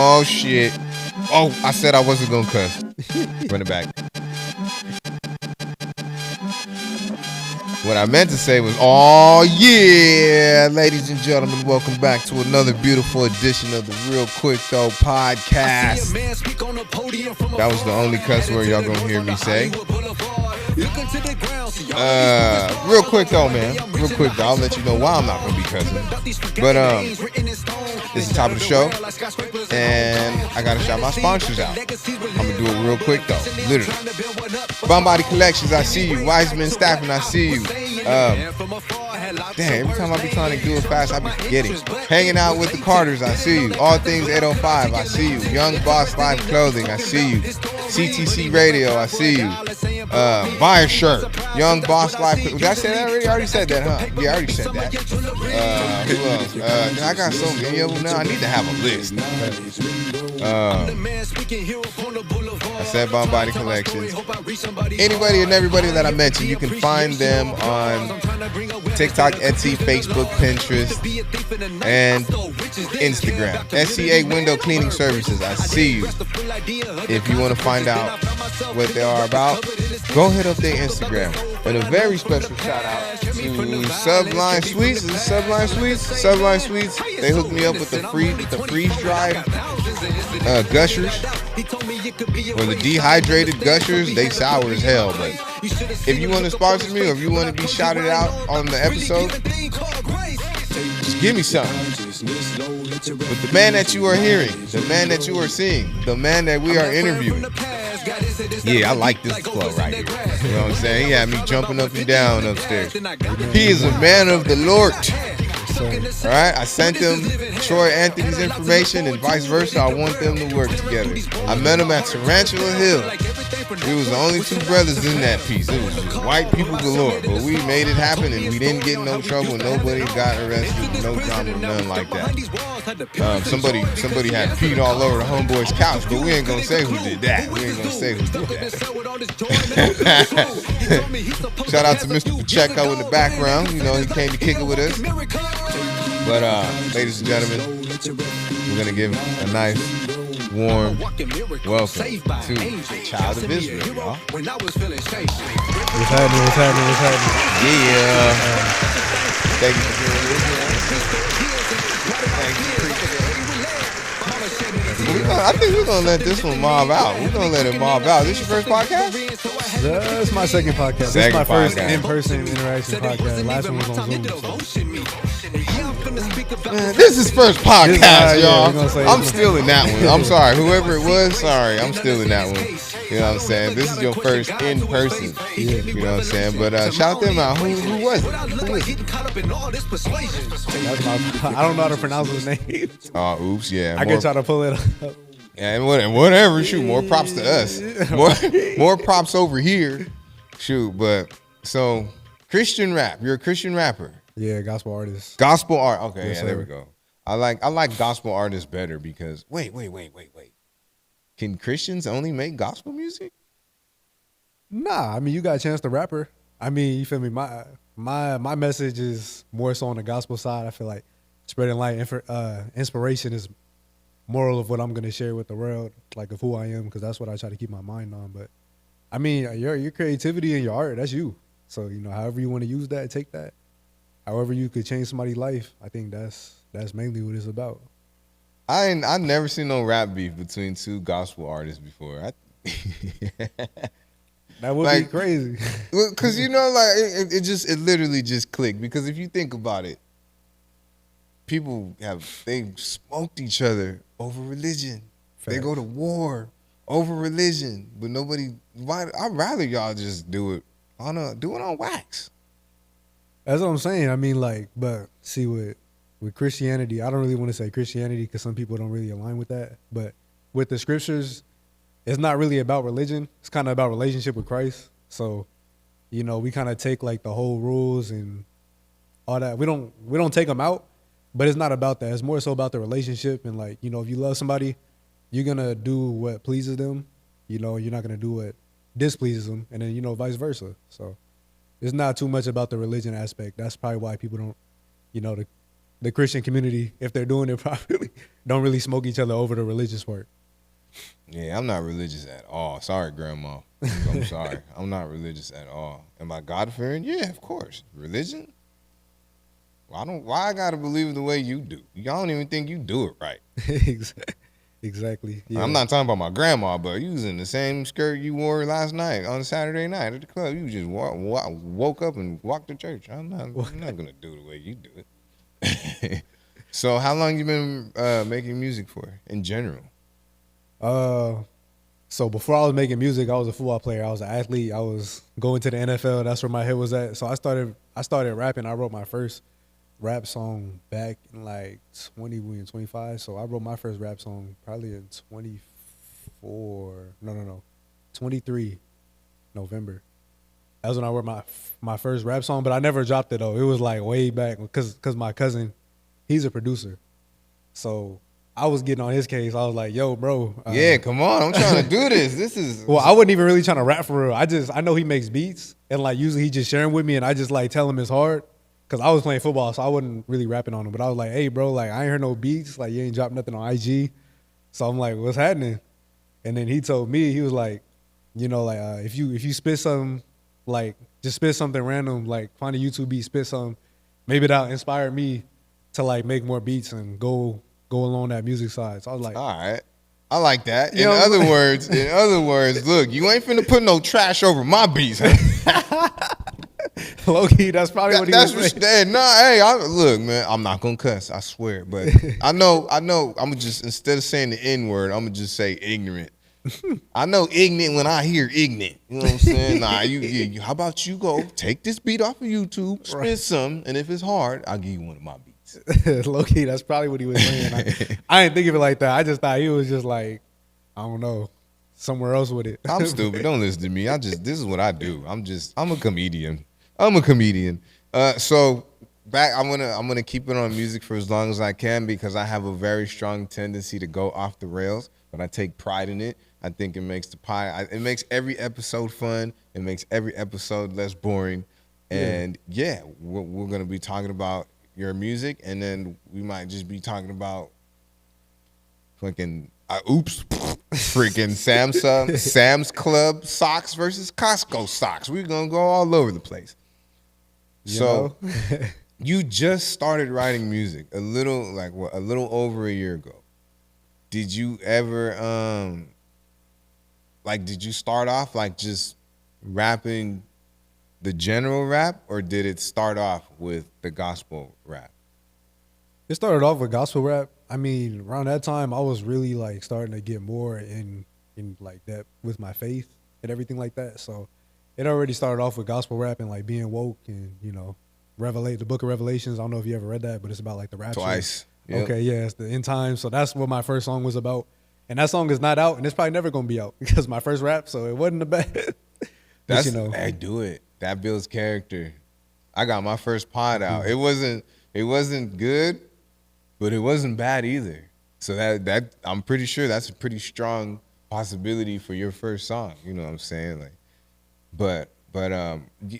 Oh, shit. Oh, I said I wasn't going to cuss. Run it back. What I meant to say was, oh, yeah. Ladies and gentlemen, welcome back to another beautiful edition of the Realquicctho Podcast. That was the only cuss word y'all going to hear me say. Real quick though, man. Real quick though, I'll let you know why I'm not gonna be cussing. But it's the top of the show, and I gotta shout my sponsors out. I'm gonna do it real quick though, literally. Bum Body Collections, I see you. Wiseman Staffing, I see you. Damn, every time I be trying to do it fast, I be forgetting. Hanging out with the Carters, I see you. All Things 805, I see you. Young Boss Live Clothing, I see you. CTC Radio, I see you. Buy a shirt. Young Boss Life. Did I say that already? I already said that, huh? Yeah, I already said that. Who else? I got so many of them now. I need to have a list. I said Bomb Body Collections. Anybody and everybody that I mentioned, you can find them on TikTok, Etsy, Facebook, Pinterest, and Instagram. SCA Window Cleaning Services. I see you. If you want to find out what they are about, go hit up their Instagram. And a very special shout out to Sublime Sweets. Is it Sublime Sweets? Sublime Sweets. They hooked me up with the freeze dried gushers, or the dehydrated gushers. They sour as hell, but if you want to sponsor me, or if you want to be shouted out on the episode, just give me something. But the man that you are hearing, the man that you are seeing, the man that we are interviewing, yeah, I like this flow right here. You know what I'm saying? He had me jumping up and down upstairs. He is a man of the Lord. All right, I sent them Troy Anthony's information and vice versa. I want them to work together. I met him at Tarantula Hill. We was the only two brothers in that piece. It was just white people galore, but we made it happen, and we didn't get in no trouble. Nobody got arrested, no drama, nothing like that. Somebody had peed all over the homeboy's couch, but we ain't gonna say who did that. We ain't gonna say who did that. Shout out to Mr. Pacheco in the background. You know, he came to kick it with us. But ladies and gentlemen, we're gonna give a nice, warm welcome to the Child of Israel, y'all. What's happening? Yeah. Thank you for doing this. I think we're gonna let this one mob out. We're gonna let it mob out. This your first podcast? That's my second podcast. This is my first in-person interaction podcast. Last one was on Zoom. Man, this is first podcast, y'all. I'm still in that one. I'm sorry. Whoever it was, sorry. I'm still in that one. You know what I'm saying? This is your first in person. You know what I'm saying? But shout them out. Who was it? I don't know how to pronounce his name. Oh, oops, yeah. I can try to pull it up. And whatever, shoot, more props to us. More props over here. Shoot, but so Christian rap. You're a Christian rapper. Yeah, gospel artist. Gospel art. Okay, yes, yeah, there we go. I like gospel artists better because wait. Can Christians only make gospel music? Nah, I mean you got a chance to rapper. I mean, you feel me? My message is more so on the gospel side. I feel like spreading light, inspiration is moral of what I'm gonna share with the world, like of who I am, because that's what I try to keep my mind on. But I mean, your creativity and your art, that's you. So you know, however you want to use that, take that. However you could change somebody's life, I think that's mainly what it's about. I never seen no rap beef between two gospel artists before. That would be crazy. Because you know, like it literally just clicked. Because if you think about it, people they smoked each other over religion. Facts. They go to war over religion, but nobody. I'd rather y'all just do it on wax. That's what I'm saying. I mean, like, but see, with Christianity, I don't really want to say Christianity because some people don't really align with that. But with the scriptures, it's not really about religion. It's kind of about relationship with Christ. So, you know, we kind of take like the whole rules and all that. We don't take them out, but it's not about that. It's more so about the relationship and like, you know, if you love somebody, you're gonna do what pleases them. You know, you're not gonna do what displeases them, and then you know, vice versa. So. It's not too much about the religion aspect. That's probably why people don't, you know, the Christian community, if they're doing it properly, don't really smoke each other over the religious part. Yeah, I'm not religious at all. Sorry, Grandma. I'm sorry. I'm not religious at all. Am I God-fearing? Yeah, of course. Religion? Why I gotta believe the way you do? Y'all don't even think you do it right. Exactly. Yeah. I'm not talking about my grandma, but you was in the same skirt you wore last night on Saturday night at the club. You just woke up and walked to church. I'm not gonna do the way you do it. So how long you been making music for in general? So before I was making music, I was a football player. I was an athlete. I was going to the NFL. That's where my head was at. So I started rapping. I wrote my first rap song back in like 25. So I wrote my first rap song probably in 23 November. That was when I wrote my first rap song, but I never dropped it though. It was like way back because my cousin, he's a producer. So I was getting on his case. I was like, yo, bro. Yeah, come on. I'm trying to do this. This is... Well, I wasn't even really trying to rap for real. I know he makes beats, and like usually he just sharing with me, and I just like tell him it's hard. Because I was playing football, so I wasn't really rapping on him. But I was like, hey, bro, like I ain't heard no beats. Like you ain't dropped nothing on IG. So I'm like, what's happening? And then he told me, he was like, you know, like if you spit something, like just spit something random, like find a YouTube beat, spit something, maybe that'll inspire me to like make more beats and go along that music side. So I was like, all right. I like that. In other words, look, you ain't finna put no trash over my beats. Low-key, that's probably what he was saying. Look, man, I'm not gonna cuss, I swear. But I know. I'm just, instead of saying the N word, I'm gonna just say ignorant. I know ignorant when I hear ignorant. You know what I'm saying? Nah, you. How about you go take this beat off of YouTube, spit some, and if it's hard, I'll give you one of my beats. Low-key, that's probably what he was saying. I didn't think of it like that. I just thought he was just like, I don't know, somewhere else with it. I'm stupid. Don't listen to me. This is what I do. I'm a comedian. So back, I'm gonna keep it on music for as long as I can because I have a very strong tendency to go off the rails, but I take pride in it. I think it makes it makes every episode fun. It makes every episode less boring. And we're gonna be talking about your music, and then we might just be talking about fucking freaking Sam's Club socks versus Costco socks. We're gonna go all over the place. You just started writing music a little over a year ago. Did you ever did you start off like just rapping the general rap, or did it start off with the gospel rap? It started off with gospel rap. I mean, around that time, I was really like starting to get more in like that with my faith and everything like that. So it already started off with gospel rap and like being woke and, you know, the book of Revelations. I don't know if you ever read that, but it's about like the rapture. Twice. Yep. Okay, yeah, it's the end times. So that's what my first song was about. And that song is not out, and it's probably never gonna be out because my first rap, so it wasn't a bad. That's, you know, hey, do it. That builds character. I got my first pod out. It wasn't good, but it wasn't bad either. So that I'm pretty sure that's a pretty strong possibility for your first song. You know what I'm saying? Like, but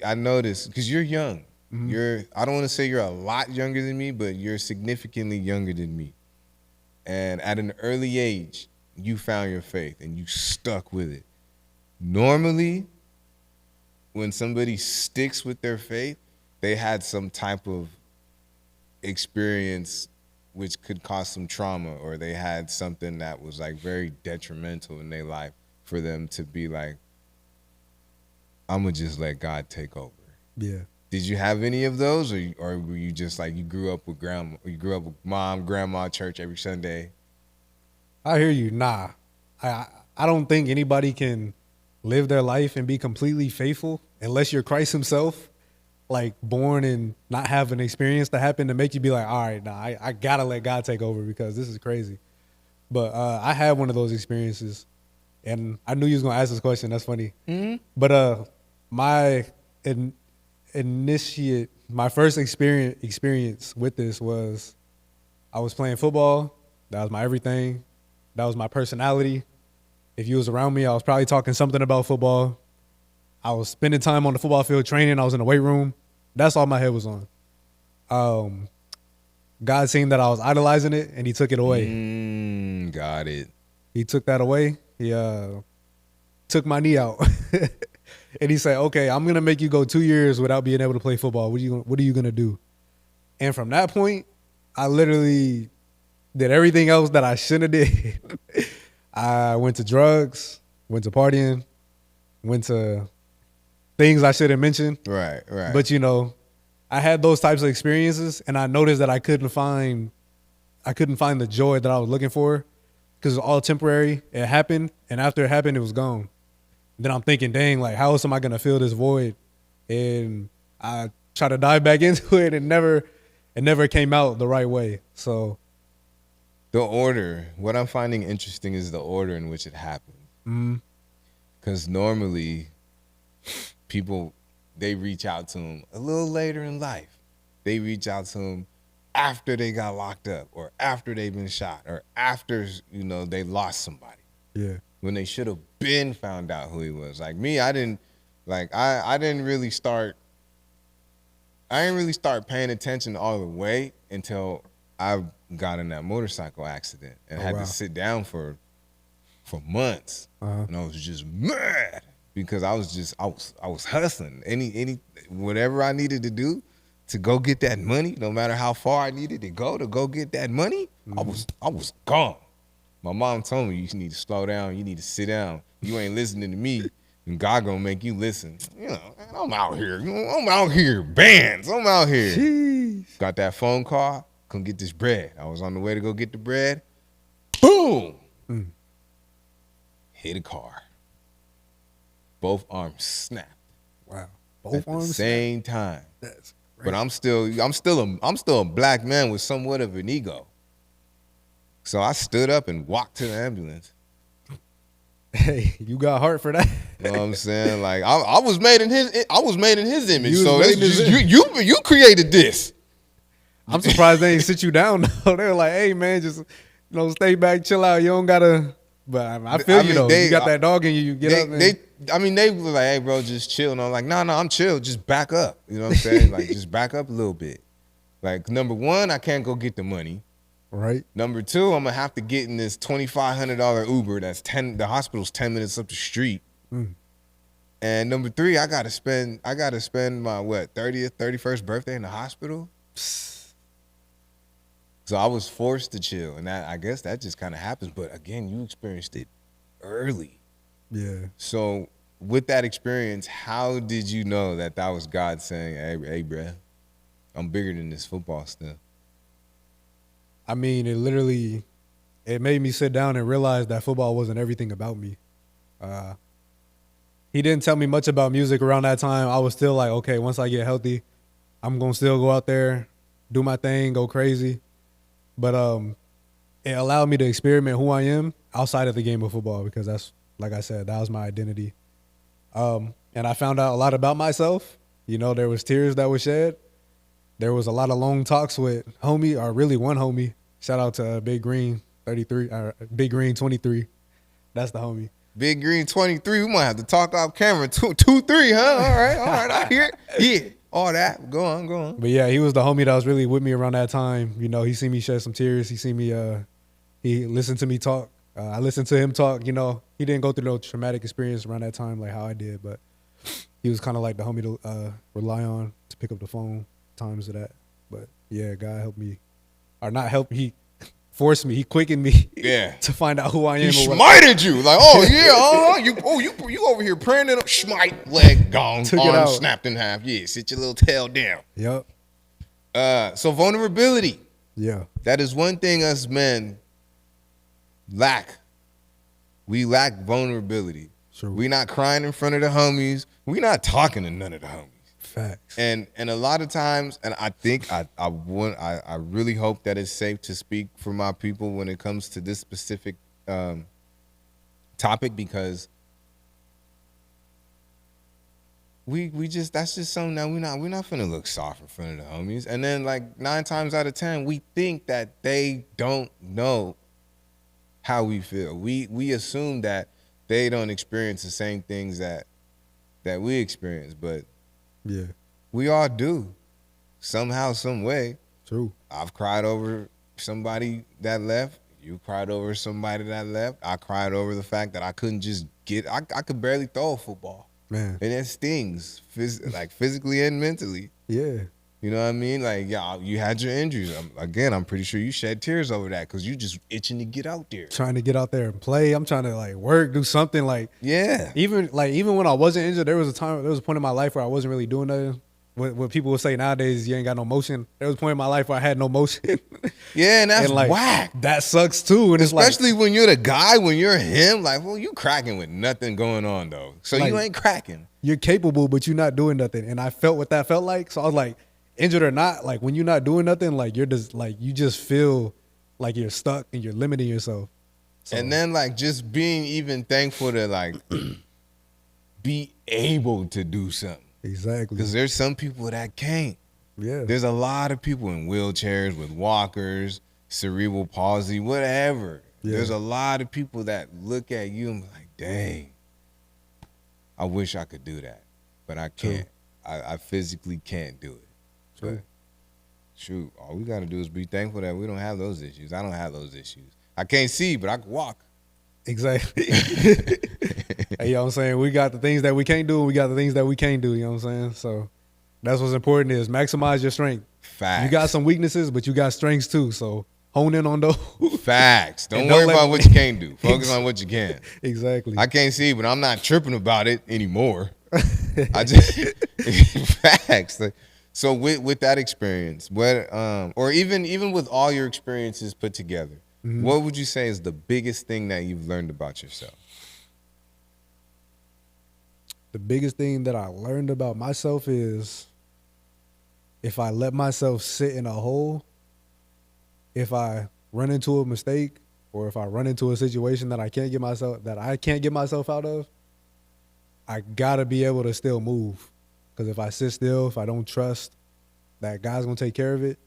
I noticed because you're young. Mm-hmm. I don't want to say you're a lot younger than me, but you're significantly younger than me. And at an early age, you found your faith and you stuck with it. Normally, when somebody sticks with their faith, they had some type of experience which could cause some trauma, or they had something that was like very detrimental in their life for them to be like, I'm gonna just let God take over. Yeah. Did you have any of those, or were you just like you grew up with mom, grandma, church every Sunday? I hear you. Nah, I don't think anybody can live their life and be completely faithful unless you're Christ himself, like born and not have an experience that happened to make you be like, all right, nah, I gotta let God take over because this is crazy. But I had one of those experiences, and I knew you was gonna ask this question. That's funny. Mm-hmm. But my first experience with this was I was playing football. That was my everything. That was my personality. If you was around me, I was probably talking something about football. I was spending time on the football field training. I was in the weight room. That's all my head was on. God seen that I was idolizing it, and he took it away. Got it. He took that away. He took my knee out. And he said, okay, I'm going to make you go 2 years without being able to play football. What are you going to do? And from that point, I literally did everything else that I shouldn't have did. I went to drugs, went to partying, went to things I shouldn't mention. Right. But, I had those types of experiences, and I noticed that I couldn't find the joy that I was looking for because it was all temporary. It happened, and after it happened, it was gone. Then I'm thinking, dang, like, how else am I going to fill this void? And I try to dive back into it, and it never came out the right way. So the order, what I'm finding interesting is the order in which it happened. Because normally people, they reach out to them a little later in life. They reach out to them after they got locked up or after they've been shot or after, they lost somebody. Yeah. When they should have been found out who he was. Like me, I didn't really start paying attention all the way until I got in that motorcycle accident and had to sit down for months. And I was just mad because I was hustling. Any whatever I needed to do to go get that money, no matter how far I needed to go get that money, I was gone. My mom told me you need to slow down, you need to sit down. You ain't listening to me, and God gonna make you listen. I'm out here. Bands. I'm out here. Jeez. Got that phone call, come get this bread. I was on the way to go get the bread. Boom! Hit a car. Both arms snapped. Wow. At the same time. That's great. But I'm still a black man with somewhat of an ego. So I stood up and walked to the ambulance. Hey, you got heart for that. You know what I'm saying? Like I was made in his image. So you created this. I'm surprised they ain't sit you down though. They're like, hey man, just stay back, chill out. You don't gotta. But I feel you though. You got that dog in you. You get up. They were like, hey bro, just chill. And I'm like, no, I'm chill. Just back up. You know what I'm saying? Like just back up a little bit. Like number one, I can't go get the money. Right. Number two, I'm gonna have to get in this $2,500 Uber. The hospital's 10 minutes up the street. And number three, I gotta spend my 30th, 31st birthday in the hospital. So I was forced to chill, and I guess that just kind of happens. But again, you experienced it early. Yeah. So with that experience, how did you know that was God saying, "Hey, bruh, I'm bigger than this football stuff"? I mean, it made me sit down and realize that football wasn't everything about me. He didn't tell me much about music around that time. I was still like, okay, once I get healthy, I'm going to still go out there, do my thing, go crazy. But it allowed me to experiment who I am outside of the game of football because that's, like I said, that was my identity. And I found out a lot about myself. There was tears that were shed. There was a lot of long talks with homie, or really one homie. Shout out to Big Green 33, Big Green 23. That's the homie. Big Green 23. We might have to talk off camera. 2-3, huh? All right. I hear it. Yeah, all that. Go on. But yeah, he was the homie that was really with me around that time. He seen me shed some tears. He seen me. He listened to me talk. I listened to him talk. He didn't go through no traumatic experience around that time like how I did, but he was kind of like the homie to rely on to pick up the phone. Times of that. But yeah, God helped me, or not help, he forced me, he quickened me to find out who I am. He smited you like, you over here praying it up, smite, leg gone, arm snapped in half. Yeah, sit your little tail down. Yep. So vulnerability. Yeah. That is one thing us men lack. We lack vulnerability. Sure. We not crying in front of the homies. We not talking to none of the homies. Facts. And a lot of times, and I think I really hope that it's safe to speak for my people when it comes to this specific topic, because we just, that's just something that we're not finna look soft in front of the homies. And then like 9 times out of 10, we think that they don't know how we feel. We assume that they don't experience the same things that we experience, but yeah, we all do, somehow, some way. True. I've cried over somebody that left. You cried over somebody that left. I cried over the fact that I couldn't just I could barely throw a football. Man. And it stings, like physically and mentally. Yeah. You know what I mean? Like, yeah, you had your injuries. I'm pretty sure you shed tears over that because you just itching to get out there. Trying to get out there and play. I'm trying to like work, do something like. Yeah. Even when I wasn't injured, there was a point in my life where I wasn't really doing nothing. What people would say nowadays, you ain't got no motion. There was a point in my life where I had no motion. Yeah, and that's and like, whack. That sucks too. And especially it's like, when you're the guy, when you're him, like, well, you cracking with nothing going on though. So like, you ain't cracking. You're capable, but you're not doing nothing. And I felt what that felt like. So I was like, injured or not, like when you're not doing nothing, like you're just like you just feel like you're stuck and you're limiting yourself. So, and then like just being even thankful to like be able to do something. Exactly. Because there's some people that can't. Yeah. There's a lot of people in wheelchairs with walkers, cerebral palsy, whatever. Yeah. There's a lot of people that look at you and be like, dang, I wish I could do that. But I can't. I physically can't do it. But shoot, all we got to do is be thankful that we don't have those issues. I don't have those issues. I can't see, but I can walk. Exactly. Hey, you know what I'm saying? We got the things that we can't do, and we got the things that we can do. You know what I'm saying? So that's what's important is maximize your strength. Facts. You got some weaknesses, but you got strengths too. So hone in on those. Facts. Don't worry about what you can't do. Focus on what you can. Exactly. I can't see, but I'm not tripping about it anymore. I just facts. So with that experience, what or even with all your experiences put together, what would you say is the biggest thing that you've learned about yourself? The biggest thing that I learned about myself is if I let myself sit in a hole, if I run into a mistake or if I run into a situation that I can't get myself out of, I gotta be able to still move. Because if I sit still, if I don't trust that God's gonna take care of it,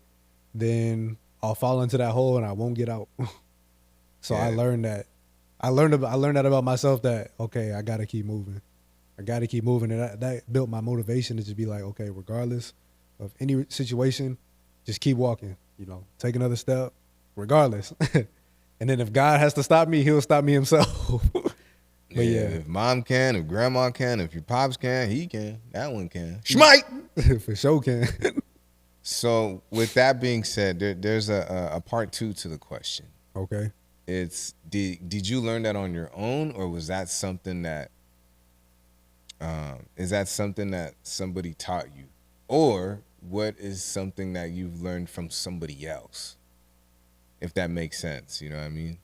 then I'll fall into that hole and I won't get out. So yeah. I learned that. I learned that about myself. That okay, I gotta keep moving. I gotta keep moving, and that built my motivation to just be like, okay, regardless of any situation, just keep walking. You know, take another step, regardless. And then if God has to stop me, He'll stop me Himself. But yeah, if mom can, if grandma can, if your pops can, he can. That one can. Schmite! For sure can. So with that being said, there's a part 2 to the question. Okay. It's did you learn that on your own, or was that something that is that something that somebody taught you, or what is something that you've learned from somebody else? If that makes sense, you know what I mean?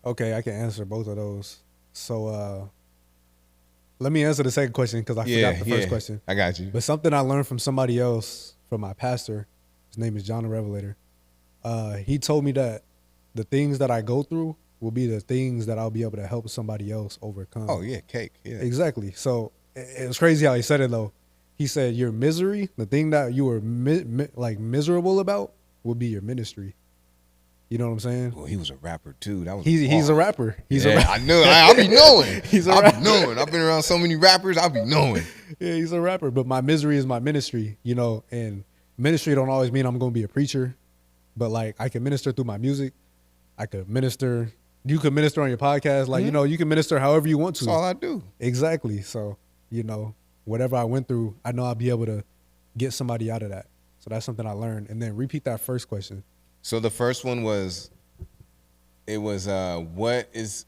Okay, I can answer both of those. So let me answer the second question because I forgot the first question. I got you. But something I learned from somebody else, from my pastor, his name is John the Revelator. He told me that the things that I go through will be the things that I'll be able to help somebody else overcome. Oh, yeah, cake. Yeah. Exactly. So it was crazy how he said it, though. He said, your misery, the thing that you were miserable about, will be your ministry. You know what I'm saying? Well, he was a rapper too. That was he's a rapper. He's a rapper. I knew. I'll be knowing. He's a rapper. I'll be knowing. I've been around so many rappers. I'll be knowing. Yeah, he's a rapper. But my misery is my ministry. You know, and ministry don't always mean I'm going to be a preacher, but like I can minister through my music. I could minister. You could minister on your podcast. Like you know, you can minister however you want to. That's all I do. Exactly. So you know, whatever I went through, I know I'll be able to get somebody out of that. So that's something I learned. And then repeat that first question. So the first one was. It was what is,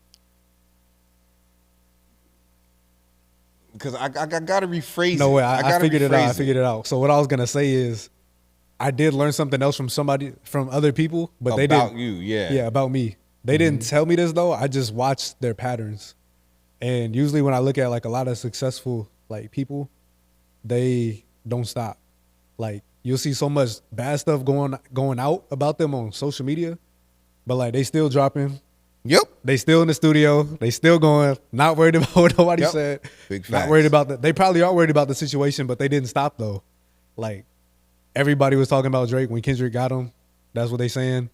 because I gotta rephrase it. No way, I figured it out. I figured it out. So what I was gonna say is, I did learn something else from other people, but they didn't. About you, yeah. Yeah, about me. They didn't tell me this though. I just watched their patterns, and usually when I look at like a lot of successful like people, they don't stop. Like you'll see so much bad stuff going out about them on social media. But like they still dropping. Yep. They still in the studio. They still going. Not worried about what nobody said. Big facts. Not worried about that. They probably are worried about the situation, but they didn't stop though. Like everybody was talking about Drake when Kendrick got him. That's what they saying.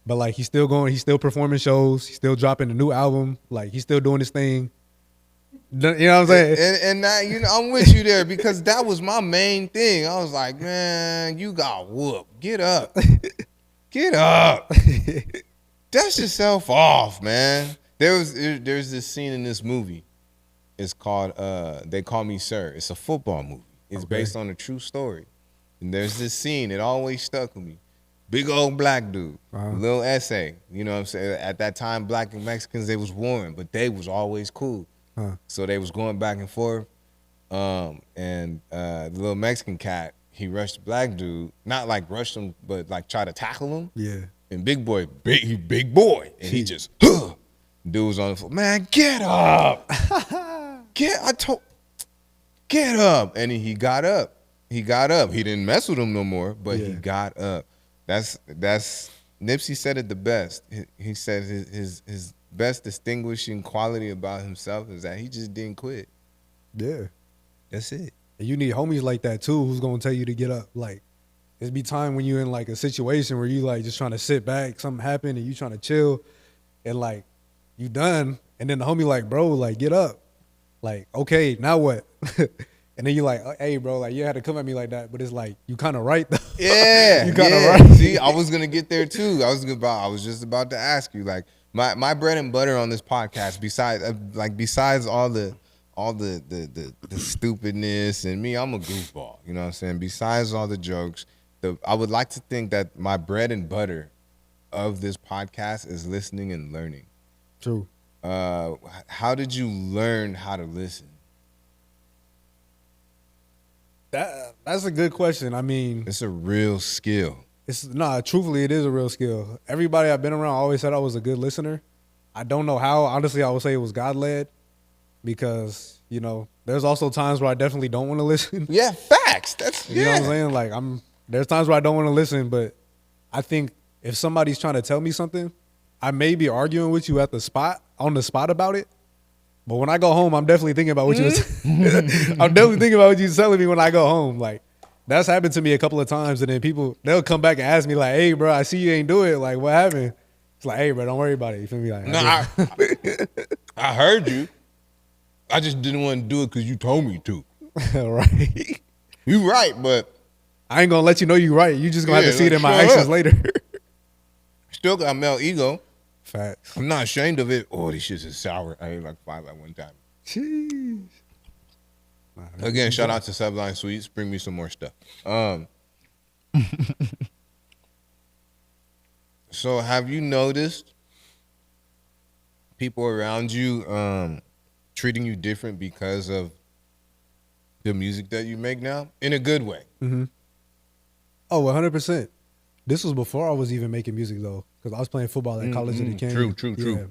But like he's still going. He's still performing shows. He's still dropping a new album. Like he's still doing his thing. You know what I'm saying? And now, you know, I'm with you there because that was my main thing. I was like, man, you got whooped. Get up. Get up. Dust yourself off, man. There's this scene in this movie. It's called They Call Me Sir. It's a football movie. It's based on a true story. And there's this scene. It always stuck with me. Big old black dude. Little essay. You know what I'm saying? At that time, black and Mexicans, they was warring, but they was always cool. So they was going back and forth. And the little Mexican cat, he rushed the black dude. Not like rushed him, but like try to tackle him. Yeah. And big boy. And he just, dude was on the floor. Man, get up. Get up. And he got up. He didn't mess with him no more, but he got up. That's Nipsey said it the best. He said his best distinguishing quality about himself is that he just didn't quit. Yeah. That's it. And you need homies like that too who's gonna tell you to get up. Like, there's be time when you're in like a situation where you like just trying to sit back, something happened and you trying to chill and like you done and then the homie like, bro, like get up. Like, okay, now what? And then you like, hey, bro, like you had to come at me like that, but it's like you kind of right though. Yeah, you kind of right. See, I was gonna get there too. I was just about to ask you, like my bread and butter on this podcast, besides all the stupidness and me, I'm a goofball. You know what I'm saying? Besides all the jokes, I would like to think that my bread and butter of this podcast is listening and learning. True. How did you learn how to listen? That's a good question. I mean, it's a real skill. Truthfully, it is a real skill. Everybody I've been around always said I was a good listener. I don't know how. Honestly, I would say it was God-led because, you know, there's also times where I definitely don't want to listen. Yeah, facts. You know what I'm saying? Like, there's times where I don't want to listen, but I think if somebody's trying to tell me something, I may be arguing with you on the spot about it. But when I go home, I'm definitely thinking about what you I'm definitely thinking about what you're telling me when I go home. Like, that's happened to me a couple of times, and then they'll come back and ask me like, "Hey, bro, I see you ain't do it. Like, what happened?" It's like, "Hey, bro, don't worry about it." You feel me? Like, I heard you. I just didn't want to do it because you told me to. Right? You right, but I ain't gonna let you know you right. You just gonna have to see it in my actions later. Still got male ego. Facts. I'm not ashamed of it. Oh, these shits is sour. I ate like 5 at one time. Jeez. Again, shout out to Sublime Sweets. Bring me some more stuff. So have you noticed people around you treating you different because of the music that you make now? In a good way. Mm-hmm. Oh, 100%. This was before I was even making music, though, because I was playing football at College of the Canyons. True.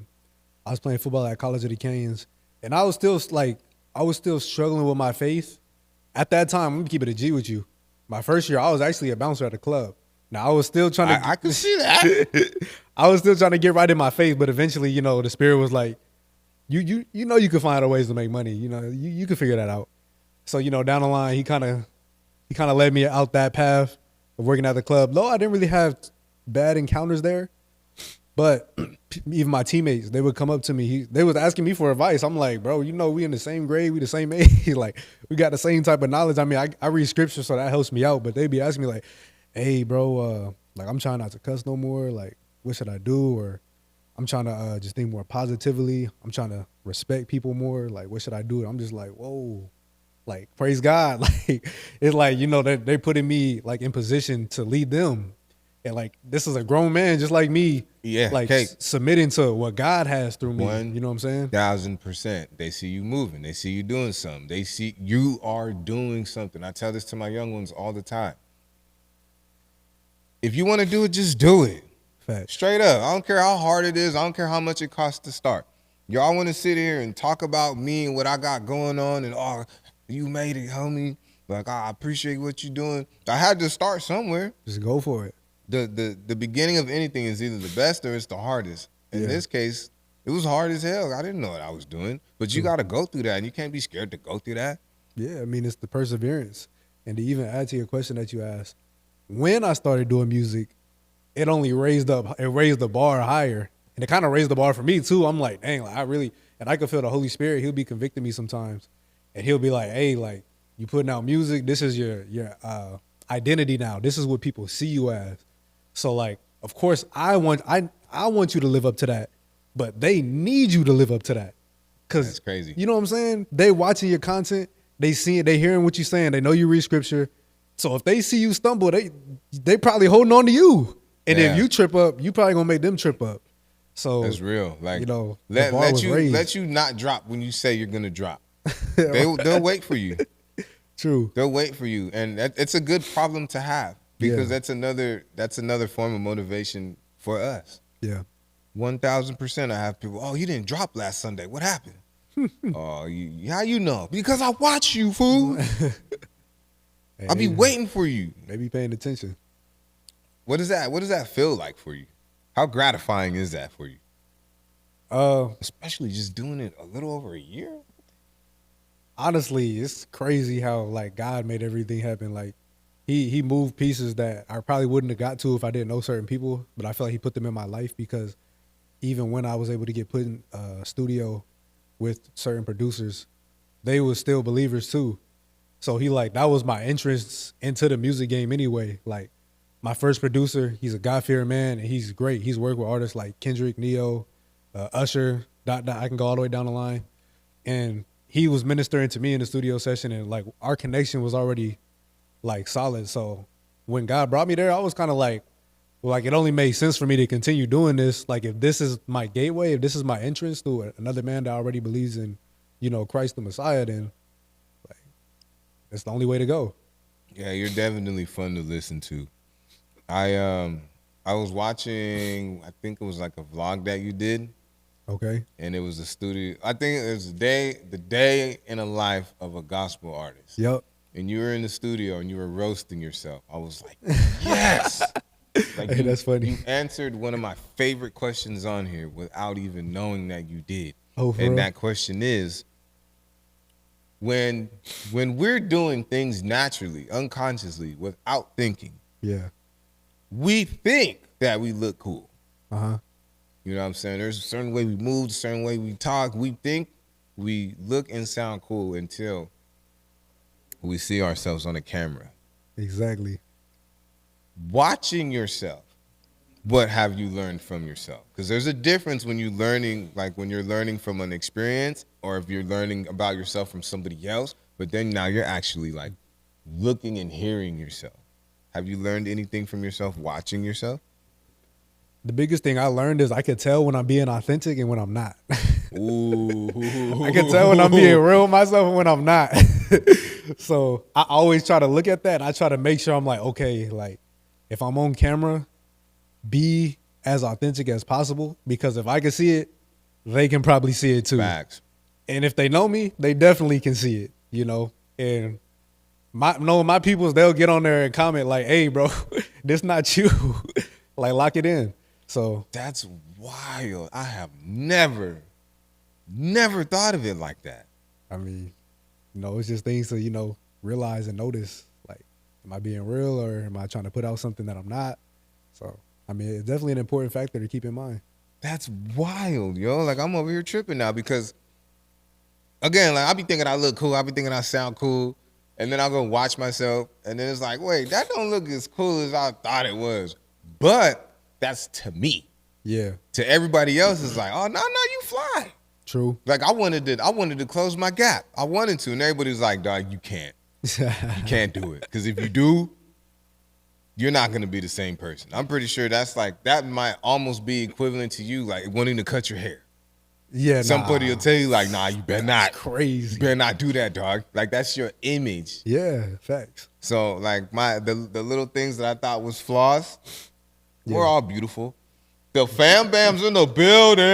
I was playing football at College of the Canyons, and I was still struggling with my faith. At that time, I'm going to keep it a G with you. My first year, I was actually a bouncer at a club. Now, I was still trying to... I can see that. I was still trying to get right in my faith, but eventually, you know, the spirit was like, you know you can find other ways to make money. You know, you can figure that out. So, you know, down the line, he kind of led me out that path of working at the club. Though I didn't really have bad encounters there, but even my teammates, they would come up to me. They was asking me for advice. I'm like, bro, you know, we in the same grade, we the same age, like we got the same type of knowledge. I mean, I read scripture, so that helps me out. But they be asking me like, hey, bro, like I'm trying not to cuss no more. Like, what should I do? Or I'm trying to just think more positively. I'm trying to respect people more. Like, what should I do? And I'm just like, whoa. Like, praise God. Like, it's like, you know, they're putting me like in position to lead them. And like, this is a grown man just like me. Yeah. Like submitting to what God has through me. You know what I'm saying? 1000%. They see you moving. They see you doing something. They see you are doing something. I tell this to my young ones all the time. If you want to do it, just do it. Fact. Straight up. I don't care how hard it is. I don't care how much it costs to start. Y'all want to sit here and talk about me and what I got going on and you made it, homie. Like, I appreciate what you're doing. I had to start somewhere. Just go for it. The beginning of anything is either the best or it's the hardest. In this case, it was hard as hell. I didn't know what I was doing. But you got to go through that, and you can't be scared to go through that. Yeah, I mean, it's the perseverance. And to even add to your question that you asked, when I started doing music, it only raised the bar higher. And it kind of raised the bar for me too. I'm like, dang, like and I could feel the Holy Spirit. He'll be convicting me sometimes. And he'll be like, hey, like, you putting out music. This is your identity now. This is what people see you as. So like, of course, I want you to live up to that, but they need you to live up to that. Cause that's crazy. You know what I'm saying? They watching your content. They see it. They hearing what you're saying. They know you read scripture. So if they see you stumble, they probably holding on to you. And if you trip up, you probably gonna make them trip up. So that's real. Like, you know, let you not drop when you say you're gonna drop. They'll wait for you. True. They'll wait for you, and it's a good problem to have because that's another form of motivation for us. Yeah, 1,000%. I have people. Oh, you didn't drop last Sunday. What happened? Oh, how you know? Because I watch you, fool. Hey, I'll be waiting for you. They be paying attention. What does that feel like for you? How gratifying is that for you? Especially just doing it a little over a year. Honestly, it's crazy how like God made everything happen. Like he moved pieces that I probably wouldn't have got to if I didn't know certain people, but I feel like he put them in my life because even when I was able to get put in a studio with certain producers, they were still believers too. So that was my entrance into the music game anyway. Like my first producer, he's a God-fearing man and he's great. He's worked with artists like Kendrick, Neo, Usher, I can go all the way down the line. And he was ministering to me in the studio session and like our connection was already like solid. So when God brought me there, I was kind of like, well, like it only made sense for me to continue doing this. Like if this is my gateway, if this is my entrance to another man that already believes in, Christ the Messiah, then like it's the only way to go. Yeah, you're definitely fun to listen to. I was watching, I think it was like a vlog that you did. Okay. And it was a studio. I think it was the day in a life of a gospel artist. Yep. And you were in the studio and you were roasting yourself. I was like, yes. Like hey, that's funny. You answered one of my favorite questions on here without even knowing that you did. Oh, for and real? That question is, when we're doing things naturally, unconsciously, without thinking, yeah, we think that we look cool. Uh-huh. You know what I'm saying? There's a certain way we move, a certain way we talk. We think we look and sound cool until we see ourselves on a camera. Exactly. Watching yourself, what have you learned from yourself? Because there's a difference when you're learning, like when you're learning from an experience or if you're learning about yourself from somebody else, but then now you're actually like looking and hearing yourself. Have you learned anything from yourself watching yourself? The biggest thing I learned is I could tell when I'm being authentic and when I'm not. Ooh. I can tell when I'm being real with myself and when I'm not. So I always try to look at that. And I try to make sure I'm like, okay, like if I'm on camera, be as authentic as possible because if I can see it, they can probably see it too. Facts. And if they know me, they definitely can see it, And my peoples, they'll get on there and comment like, hey, bro, this not you. Like, lock it in. So that's wild. I have never thought of it like that. I mean, it's just things to, realize and notice. Like, am I being real or am I trying to put out something that I'm not? So, I mean, it's definitely an important factor to keep in mind. That's wild, yo. Like, I'm over here tripping now because, again, like, I be thinking I look cool. I be thinking I sound cool. And then I'll go watch myself. And then it's like, wait, that don't look as cool as I thought it was. But that's to me. Yeah. To everybody else, it's like, oh, no, you fly. True. Like, I wanted to close my gap. I wanted to. And everybody's like, dog, you can't. You can't do it. Because if you do, you're not going to be the same person. I'm pretty sure that might almost be equivalent to you, like, wanting to cut your hair. Yeah, Somebody will tell you, like, nah, you better not. Crazy. You better not do that, dog. Like, that's your image. Yeah, facts. So, like, the little things that I thought was flaws were all beautiful. The fam bam's in the building.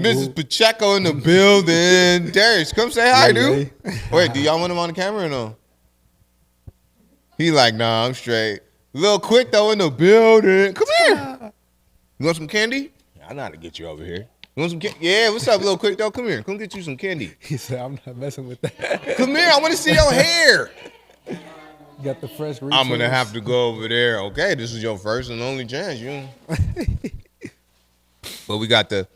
Mrs. Pacheco in the building. Darius, come say hi, dude. Wait, do y'all want him on the camera or no? He like, nah, I'm straight. Realquicctho in the building. Come here. You want some candy? I know how to get you over here. You want some candy? Yeah, what's up, Realquicctho? Come here. Come get you some candy. He said, I'm not messing with that. Come here. I want to see your hair. You got the fresh I'm going to have to go over there. Okay, this is your first and only chance. But we got the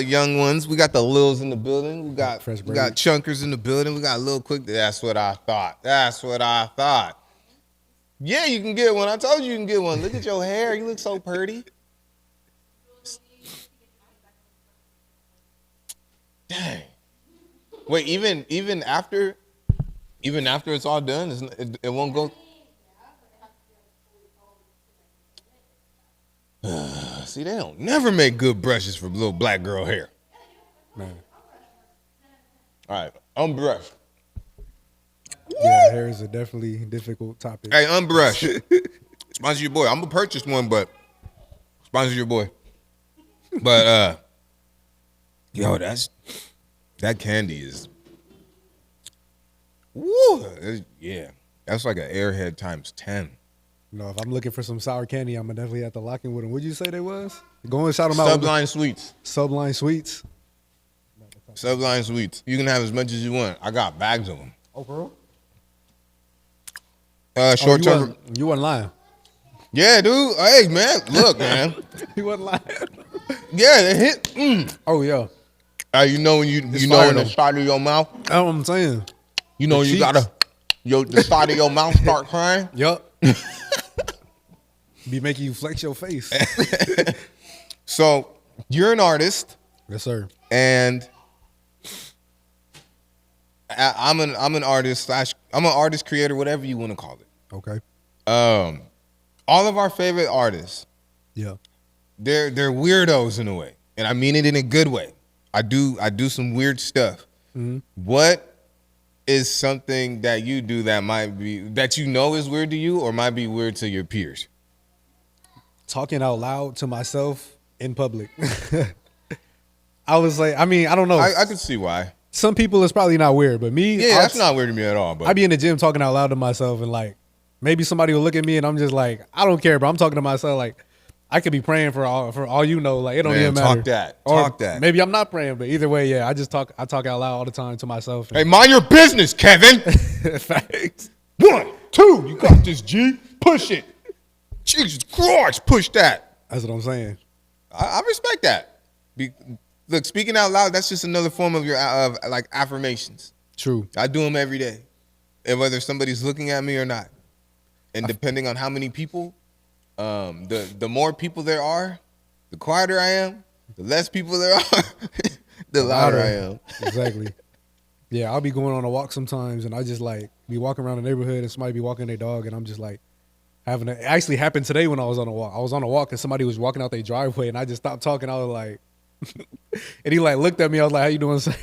young ones. We got the Lils in the building. We got Chunkers in the building. We got Lil Quick. That's what I thought. Yeah, you can get one. I told you can get one. Look at your hair. You look so pretty. Dang. Wait, even after it's all done, it won't go. See, they don't never make good brushes for little black girl hair. Man. All right, unbrush. Yeah, hair is a definitely difficult topic. Hey, unbrush. Sponsor your boy. I'm gonna purchase one, but sponsor your boy. But yo, that candy is. Woo, yeah, that's like an Airhead times 10. No, if I'm looking for some sour candy, I'm gonna definitely have to lock in with them. What'd you say they was? Go and shout them out. Sublime Sweets. Sublime Sweets. Sublime Sweets. You can have as much as you want. I got bags of them. Oh, bro. Short term. You wasn't lying. Yeah, dude. Hey, man. Look, man. You wasn't lying. Yeah, it hit. Oh yeah. You know when you know in the side of your mouth. That's what I'm saying. You know you gotta the side of your mouth start crying. Yup. Be making you flex your face. So you're an artist. Yes, sir. And I'm an artist / I'm an artist creator, whatever you want to call it. Okay. All of our favorite artists. Yeah. They're weirdos in a way, and I mean it in a good way. I do some weird stuff. Mm-hmm. What is something that you do that you know is weird to you, or might be weird to your peers? Talking out loud to myself in public. I was like, I mean, I don't know. I can see why. Some people it's probably not weird, but me, yeah, that's not weird to me at all. But I be in the gym talking out loud to myself, and like maybe somebody will look at me, and I'm just like, I don't care, bro. I'm talking to myself like. I could be praying for all you know, like it don't even matter. Talk that. Maybe I'm not praying, but either way, yeah, I talk out loud all the time to myself. Hey, mind your business, Kevin. Facts. 1, 2, you got this, G. Push it. Jesus Christ, push that. That's what I'm saying. I respect that. Look, speaking out loud, that's just another form of like affirmations. True. I do them every day, and whether somebody's looking at me or not, and depending on how many people. The more people there are, the quieter I am. The less people there are, the louder I am. Exactly. Yeah, I'll be going on a walk sometimes, and I just like be walking around the neighborhood, and somebody be walking their dog, and I'm just like it actually happened today when I was on a walk. I was on a walk, and somebody was walking out their driveway, and I just stopped talking. I was like, and he like looked at me. I was like, "How you doing, sir?"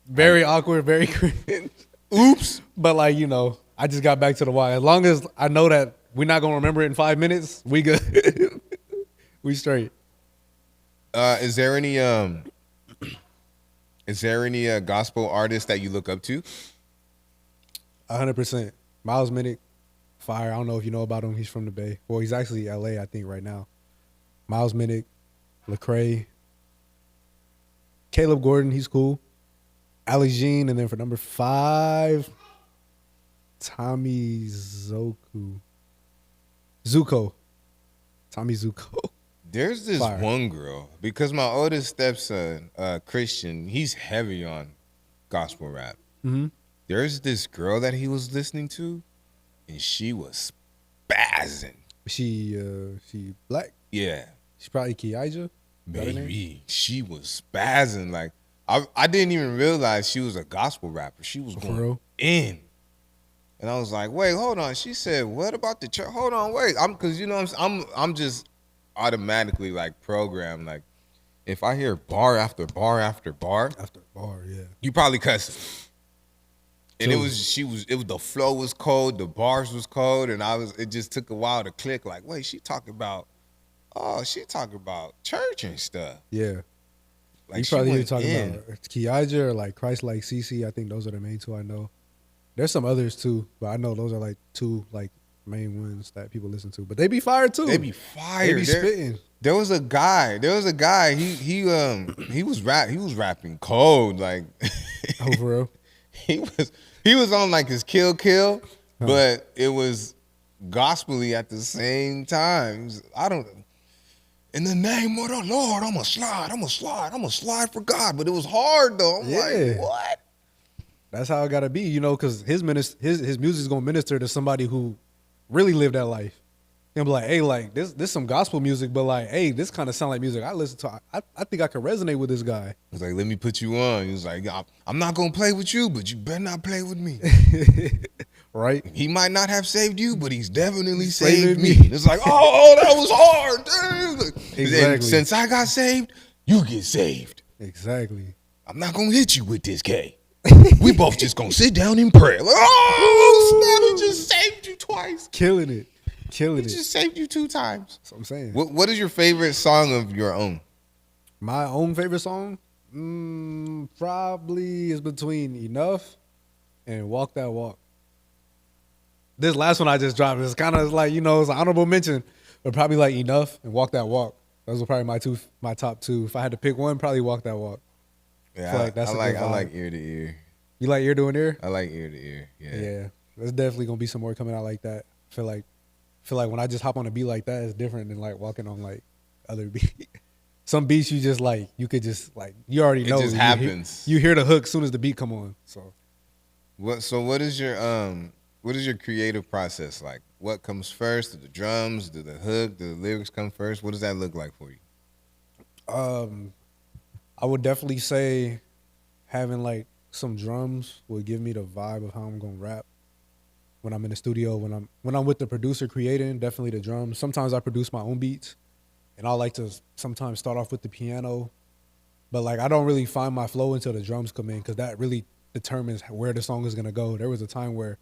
Very awkward, very cringe. Oops. But like I just got back to the walk. As long as I know that. We're not gonna remember it in 5 minutes. We good. We straight. Is there any gospel artist that you look up to? 100%. Miles Minnick, fire. I don't know if you know about him. He's from the Bay. Well, he's actually LA, I think, right now. Miles Minnick, Lecrae, Caleb Gordon. He's cool. Ali Jean, and then for number 5, Tommy Zuko. Tommy Zuko. There's this one girl, because my oldest stepson, Christian, he's heavy on gospel rap. Mm-hmm. There's this girl that he was listening to, and she was spazzing. She black? Yeah. She's probably Kiaja? Maybe. She was spazzing. Like, I didn't even realize she was a gospel rapper. She was going in. And I was like, wait, hold on. She said, what about the church? Hold on, wait. Because I'm just automatically like programmed. Like, if I hear bar after bar after bar, yeah, you probably cussing. And the flow was cold, the bars was cold, and it just took a while to click. Like, wait, she talking about church and stuff. Yeah. Like, you probably talking about Kiaja or like Christ like CC. I think those are the main two I know. There's some others too, but I know those are like two like main ones that people listen to. But they be fired too. They be fired. They be spitting. There was a guy. He was rapping cold. Like, oh, for real? He was on like his kill, but it was gospel-y at the same time. in the name of the Lord, I'm gonna slide for God. But it was hard though. I'm like, what? That's how it gotta be, you know, because his music's gonna minister to somebody who really lived that life. And be like, hey, like this some gospel music, but like, hey, this kind of sound like music I listen to. I think I could resonate with this guy. He's like, let me put you on. He was like, I'm not gonna play with you, but you better not play with me. Right? He might not have saved you, but he's definitely saved me. It's like, oh, that was hard, dude. Exactly. And since I got saved, you get saved. Exactly. I'm not gonna hit you with this K. We both just gonna sit down and pray. Like, oh, snap, he just saved you twice. Killing it. He just saved you 2 times. That's what I'm saying. What is your favorite song of your own? My own favorite song? Probably is between Enough and Walk That Walk. This last one I just dropped is kind of like, you know, it's an honorable mention, but probably like Enough and Walk That Walk. Those were probably my top 2. If I had to pick one, probably Walk That Walk. Yeah, I like ear to ear. You like ear to ear? I like ear to ear. Yeah. There's definitely gonna be some more coming out like that. I feel like when I just hop on a beat like that, it's different than like walking on like other beats. Some beats you just like, you could just like, you already know. It just happens. You hear the hook as soon as the beat come on. So what is your creative process like? What comes first? Do the drums? Do the hook? Do the lyrics come first? What does that look like for you? I would definitely say having like some drums would give me the vibe of how I'm gonna rap. When I'm in the studio, when I'm with the producer creating, definitely the drums. Sometimes I produce my own beats, and I like to sometimes start off with the piano, but like I don't really find my flow until the drums come in, because that really determines where the song is gonna go. There was a time where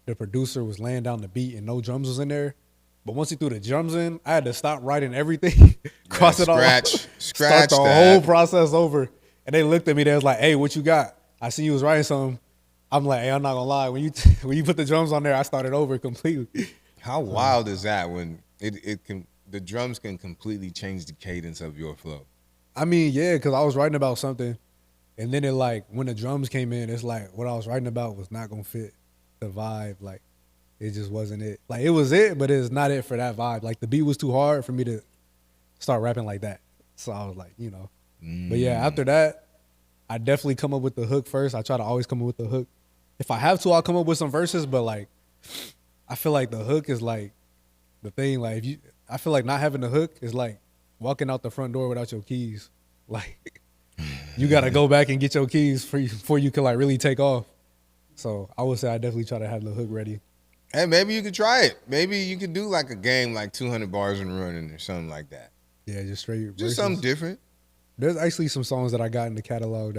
the producer was laying down the beat and no drums was in there, but once he threw the drums in, I had to stop writing everything, cross it off, start the whole process over. And they looked at me, they was like, "Hey, what you got? I see you was writing something." I'm like, hey, I'm not gonna lie. When you put the drums on there, I started over completely. How wild is that when the drums can completely change the cadence of your flow? I mean, yeah, because I was writing about something, and then it like when the drums came in, it's like what I was writing about was not gonna fit the vibe. Like it just wasn't it. Like it was it, but it's not it for that vibe. Like the beat was too hard for me to start rapping like that. So I was like, you know. But yeah, after that, I definitely come up with the hook first. I try to always come up with the hook. If I have to, I'll come up with some verses, but like, I feel like the hook is like the thing. Like I feel like not having the hook is like walking out the front door without your keys. Like you got to go back and get your keys before you can like really take off. So I would say I definitely try to have the hook ready. Hey, maybe you could try it. Maybe you could do like a game like 200 bars and running or something like that. Yeah, just straight Just verses. something different. There's actually some songs that I got in the catalog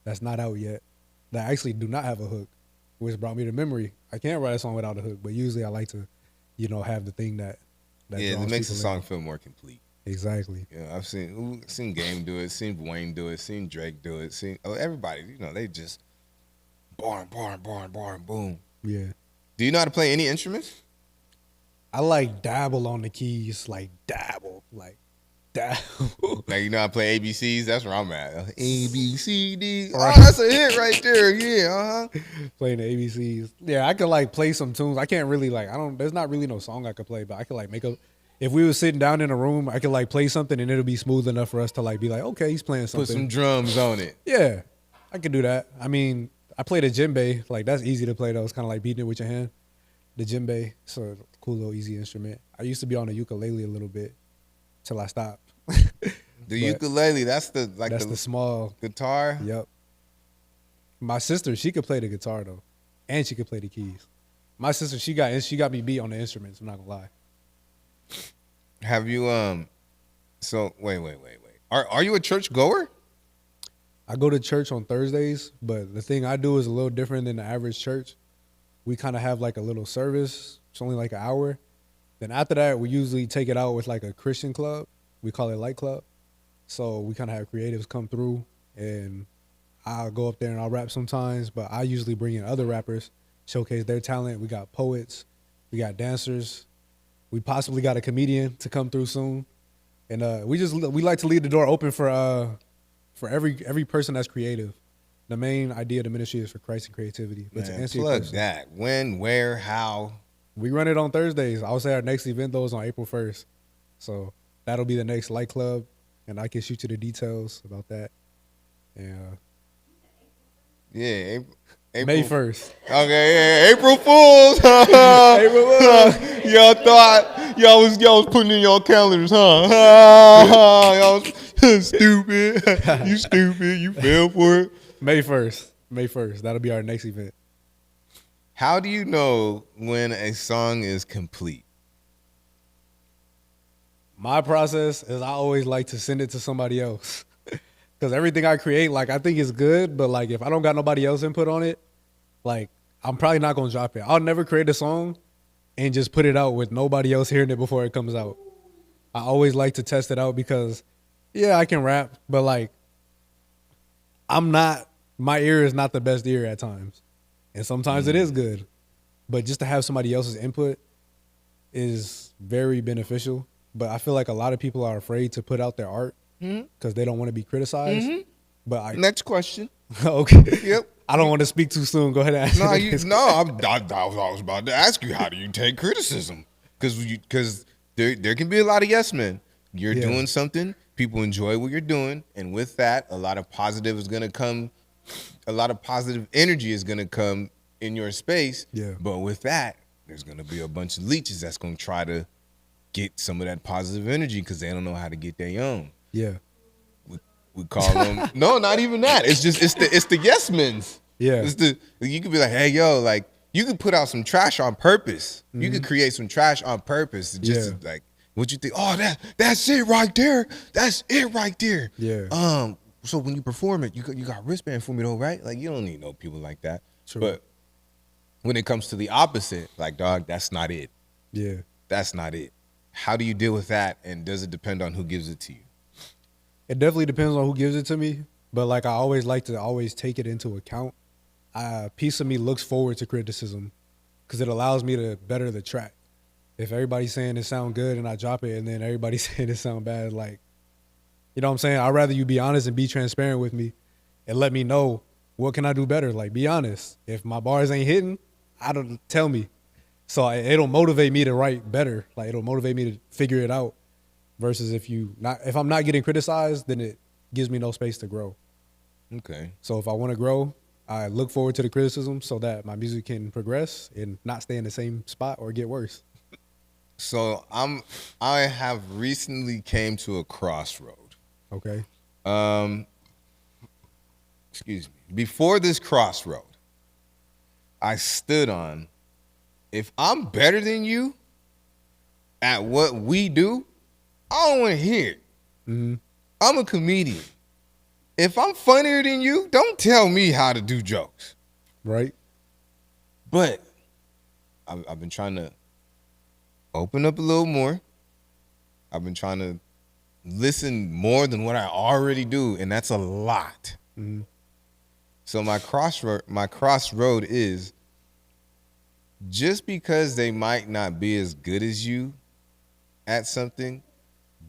that's not out yet, that actually do not have a hook, which brought me to memory. I can't write a song without a hook, but usually I like to, you know, have the thing that it makes the song feel more complete. Exactly. Yeah, I've seen Game do it, seen Wayne do it, seen Drake do it, everybody. You know, they just bar, boom. Yeah. Do you know how to play any instruments? I like dabble on the keys, like dabble. Like, you know how to play ABCs? That's where I'm at. A, B, C, D. Right. Oh, that's a hit right there. Yeah, Playing the ABCs. Yeah, I could like play some tunes. I can't really there's not really no song I could play, but I could like if we were sitting down in a room, I could like play something and it'll be smooth enough for us to like be like, okay, he's playing something. Put some drums on it. Yeah, I could do that. I mean, I played a djembe. Like, that's easy to play though. It's kind of like beating it with your hand. The djembe, so cool little easy instrument. I used to be on the ukulele a little bit till I stopped. The ukulele, that's the small guitar. Yep. My sister, she could play the guitar though, and she could play the keys. My sister, she got me beat on the instruments. I'm not gonna lie. Have you So wait. Are you a church goer? I go to church on Thursdays, but the thing I do is a little different than the average church. We kind of have like a little service. It's only like an hour. Then after that, we usually take it out with like a Christian club. We call it Light Club. So we kind of have creatives come through, and I'll go up there and I'll rap sometimes, but I usually bring in other rappers, showcase their talent. We got poets, we got dancers. We possibly got a comedian to come through soon. And we like to leave the door open for every person that's creative. The main idea of the ministry is for Christ and creativity. But to answer your question, that. When, where, how? We run it on Thursdays. I would say our next event though is on April 1st. So that'll be the next Light Club, and I can shoot you the details about that. And Yeah, April. May 1st. Okay, yeah, April Fools. April Fools. Y'all thought y'all was putting in your calendars, huh? Y'all was stupid. You stupid. You fell for it. May 1st. May 1st. That'll be our next event. How do you know when a song is complete? My process is I always like to send it to somebody else. Because everything I create, like, I think it's good, but, like, if I don't got nobody else input on it, like, I'm probably not going to drop it. I'll never create a song and just put it out with nobody else hearing it before it comes out. I always like to test it out because, yeah, I can rap, but, like, my ear is not the best ear at times. And sometimes it is good. But just to have somebody else's input is very beneficial. But I feel like a lot of people are afraid to put out their art because they don't want to be criticized. But Next question. Okay. Yep. I don't want to speak too soon. Go ahead and ask. I was about to ask you, how do you take criticism? Because there can be a lot of yes men. You're doing something, people enjoy what you're doing, and with that, a lot of positive energy is gonna come in your space. Yeah. But with that, there's gonna be a bunch of leeches that's gonna try to get some of that positive energy because they don't know how to get their own. Yeah. We call them no, not even that. It's the yes men's. Yeah. You could be like, hey yo, like you could put out some trash on purpose. You could create some trash on purpose. Just like what you think, oh that's it right there. That's it right there. Yeah. So when you perform it, you got wristband for me though, right? Like you don't need no people like that. True. But when it comes to the opposite, like dog, that's not it. Yeah. That's not it. How do you deal with that, and does it depend on who gives it to you? It definitely depends on who gives it to me, but like I always like to always take it into account. A piece of me looks forward to criticism because it allows me to better the track. If everybody's saying it sound good and I drop it and then everybody's saying it sound bad, like, you know what I'm saying? I'd rather you be honest and be transparent with me and let me know what can I do better. Like, be honest. If my bars ain't hitting, tell me. So it'll motivate me to write better. Like, it'll motivate me to figure it out. Versus if I'm not getting criticized, then it gives me no space to grow. Okay. So if I want to grow, I look forward to the criticism so that my music can progress and not stay in the same spot or get worse. So I have recently came to a crossroad. Okay. Excuse me. Before this crossroad, I stood on, if I'm better than you at what we do, I don't want to hear it. I'm a comedian. If I'm funnier than you, don't tell me how to do jokes. Right. But I've been trying to open up a little more. I've been trying to listen more than what I already do, and that's a lot. So my crossroad is, just because they might not be as good as you at something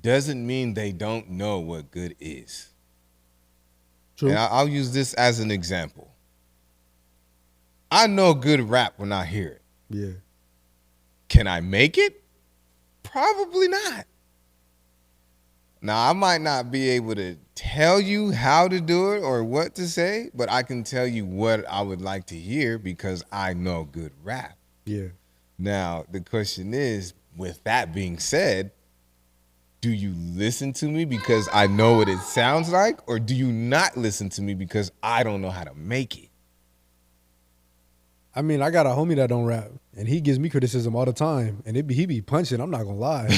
doesn't mean they don't know what good is. True. And I'll use this as an example. I know good rap when I hear it. Yeah. Can I make it? Probably not. Now, I might not be able to tell you how to do it or what to say, but I can tell you what I would like to hear because I know good rap. Yeah. Now, the question is, with that being said, do you listen to me because I know what it sounds like, or do you not listen to me because I don't know how to make it? I mean, I got a homie that don't rap, and he gives me criticism all the time, and he be punching. I'm not gonna lie,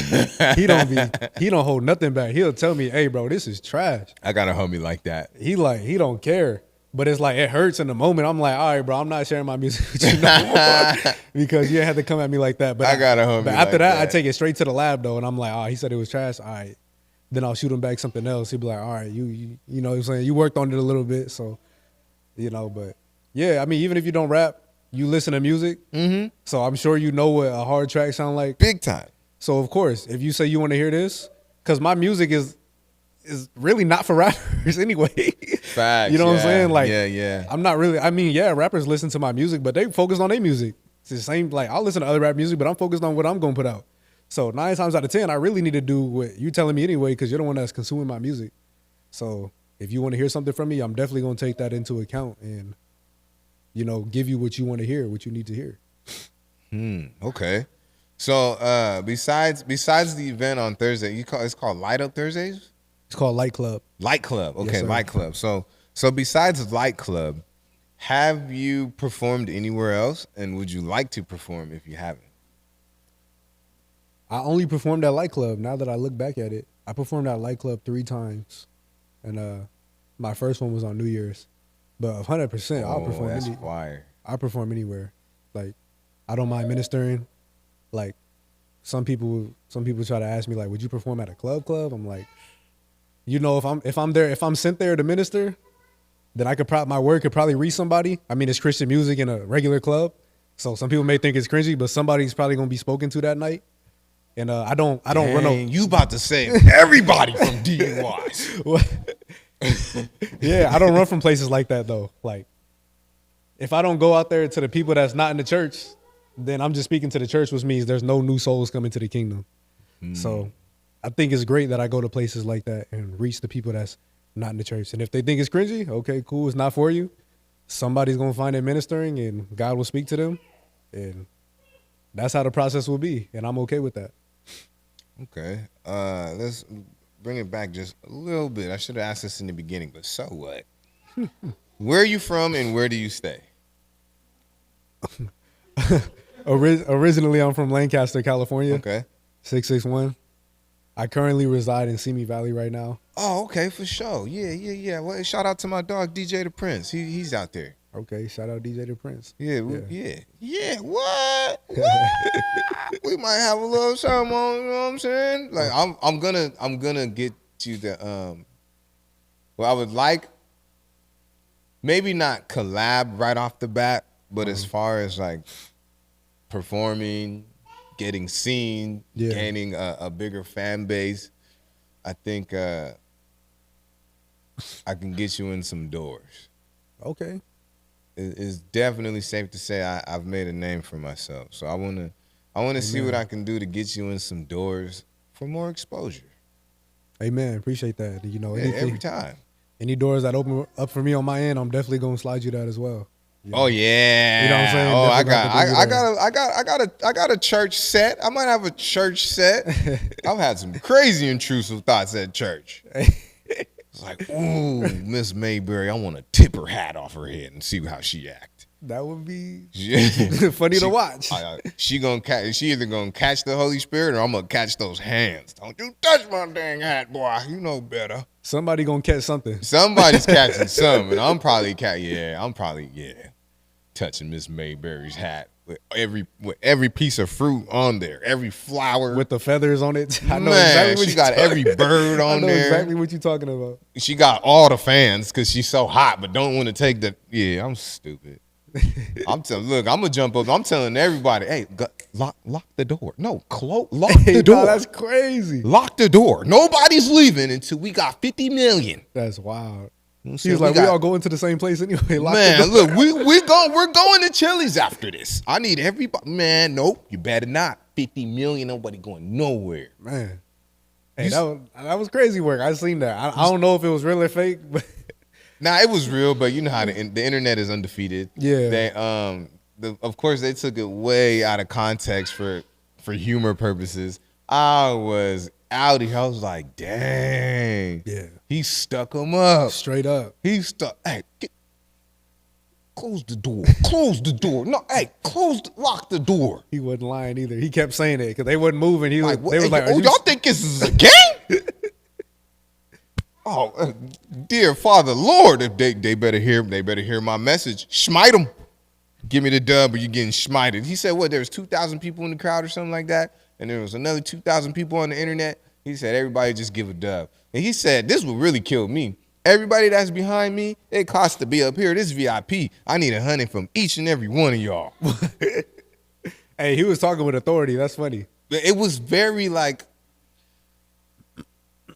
he don't hold nothing back. He'll tell me, "Hey, bro, this is trash." I got a homie like that. He don't care, but it's like it hurts in the moment. I'm like, all right, bro, I'm not sharing my music with you no more because you had to come at me like that. But I got a homie. But after that, I take it straight to the lab though, and I'm like, oh, he said it was trash. All right, then I'll shoot him back something else. He'll be like, all right, you know what I'm saying, you worked on it a little bit, so but yeah, I mean, even if you don't rap, you listen to music, so I'm sure you know what a hard track sound like. Big time. So of course, if you say you want to hear this, because my music is really not for rappers anyway. Facts. You know what I'm saying? Like, yeah. I'm not really. I mean, yeah, rappers listen to my music, but they focus on their music. It's the same. Like, I'll listen to other rap music, but I'm focused on what I'm gonna put out. So 9 times out of 10, I really need to do what you telling me anyway, because you're the one that's consuming my music. So if you want to hear something from me, I'm definitely going to take that into account and, you know, give you what you want to hear, what you need to hear. Okay. So besides the event on Thursday, it's called Light Up Thursdays? It's called Light Club. Light Club. Okay, Yes, Light Club. So besides Light Club, have you performed anywhere else? And would you like to perform if you haven't? I only performed at Light Club. Now that I look back at it, I performed at Light Club 3 times. And my first one was on New Year's. But 100%, I'll perform fire. I perform anywhere. Like, I don't mind ministering. Like, some people try to ask me, like, would you perform at a club? I'm like, you know, if I'm sent there to minister, then my word could probably reach somebody. I mean, it's Christian music in a regular club, so some people may think it's cringy, but somebody's probably gonna be spoken to that night. And I don't run. You about to save everybody from DUIs? Yeah, I don't run from places like that though. Like, if I don't go out there to the people that's not in the church, then I'm just speaking to the church, which means there's no new souls coming to the kingdom. So I think it's great that I go to places like that and reach the people that's not in the church. And if they think it's cringy, okay, cool, it's not for you. Somebody's going to find it ministering and God will speak to them. And that's how the process will be. And I'm okay with that. Okay. Let's bring it back just a little bit. I should have asked this in the beginning, but so what? Where are you from and where do you stay? Originally, I'm from Lancaster, California. Okay. 661. I currently reside in Simi Valley right now. Oh, okay, for sure. Yeah. Well, shout out to my dog, DJ the Prince. He's out there. Okay, shout out DJ the Prince. Yeah. What? We might have a little something on. You know what I'm saying? Like, I'm gonna get you the Well, I would like maybe not collab right off the bat, but as far as like performing, getting seen, gaining a bigger fan base, I think I can get you in some doors. Okay. It's definitely safe to say I've made a name for myself. So I wanna see what I can do to get you in some doors for more exposure. Amen. Appreciate that. You know, every time. Any doors that open up for me on my end, I'm definitely gonna slide you that as well. Yeah. Oh yeah. You know what I'm saying? Oh, I got a church set. I might have a church set. I've had some crazy intrusive thoughts at church. It's like, ooh, Miss Mayberry, I want to tip her hat off her head and see how she act. That would be funny to watch. She either gonna catch the Holy Spirit or I'm gonna catch those hands. Don't you touch my dang hat, boy. You know better. Somebody gonna catch something. Somebody's catching something. I'm probably touching Miss Mayberry's hat with every piece of fruit on there, every flower with the feathers on it. I know exactly what she got. Every bird on there. I know exactly what you're talking about. She got all the fans because she's so hot, but don't want to take the. Yeah, I'm stupid. I'm gonna jump up. I'm telling everybody, hey, lock the door. No, lock the door. No, that's crazy. Lock the door. Nobody's leaving until we got 50 million. That's wild. He was like, we all going to the same place anyway. Man, look, we're going to Chili's after this. I need everybody. Man, nope, you better not. 50 million, nobody going nowhere. Man, hey, that was crazy work. I seen that. I don't know if it was real or fake, but nah, it was real. But you know how the internet is undefeated. Yeah. They of course they took it way out of context for humor purposes. I was out here. I was like, dang. Yeah. He stuck him up. Straight up. He stuck. Hey, close the door. Close the door. No, hey, lock the door. He wasn't lying either. He kept saying it because they wasn't moving. They was like, y'all think this is a game? Oh, dear Father Lord, if they better hear my message. Smite them. Give me the dub or you're getting smited. He said, what, there was 2,000 people in the crowd or something like that? And there was another 2,000 people on the internet. He said, everybody just give a dub. And he said, this would really kill me. Everybody that's behind me, it costs to be up here. This VIP. I need 100 from each and every one of y'all. Hey, he was talking with authority. That's funny. It was very like,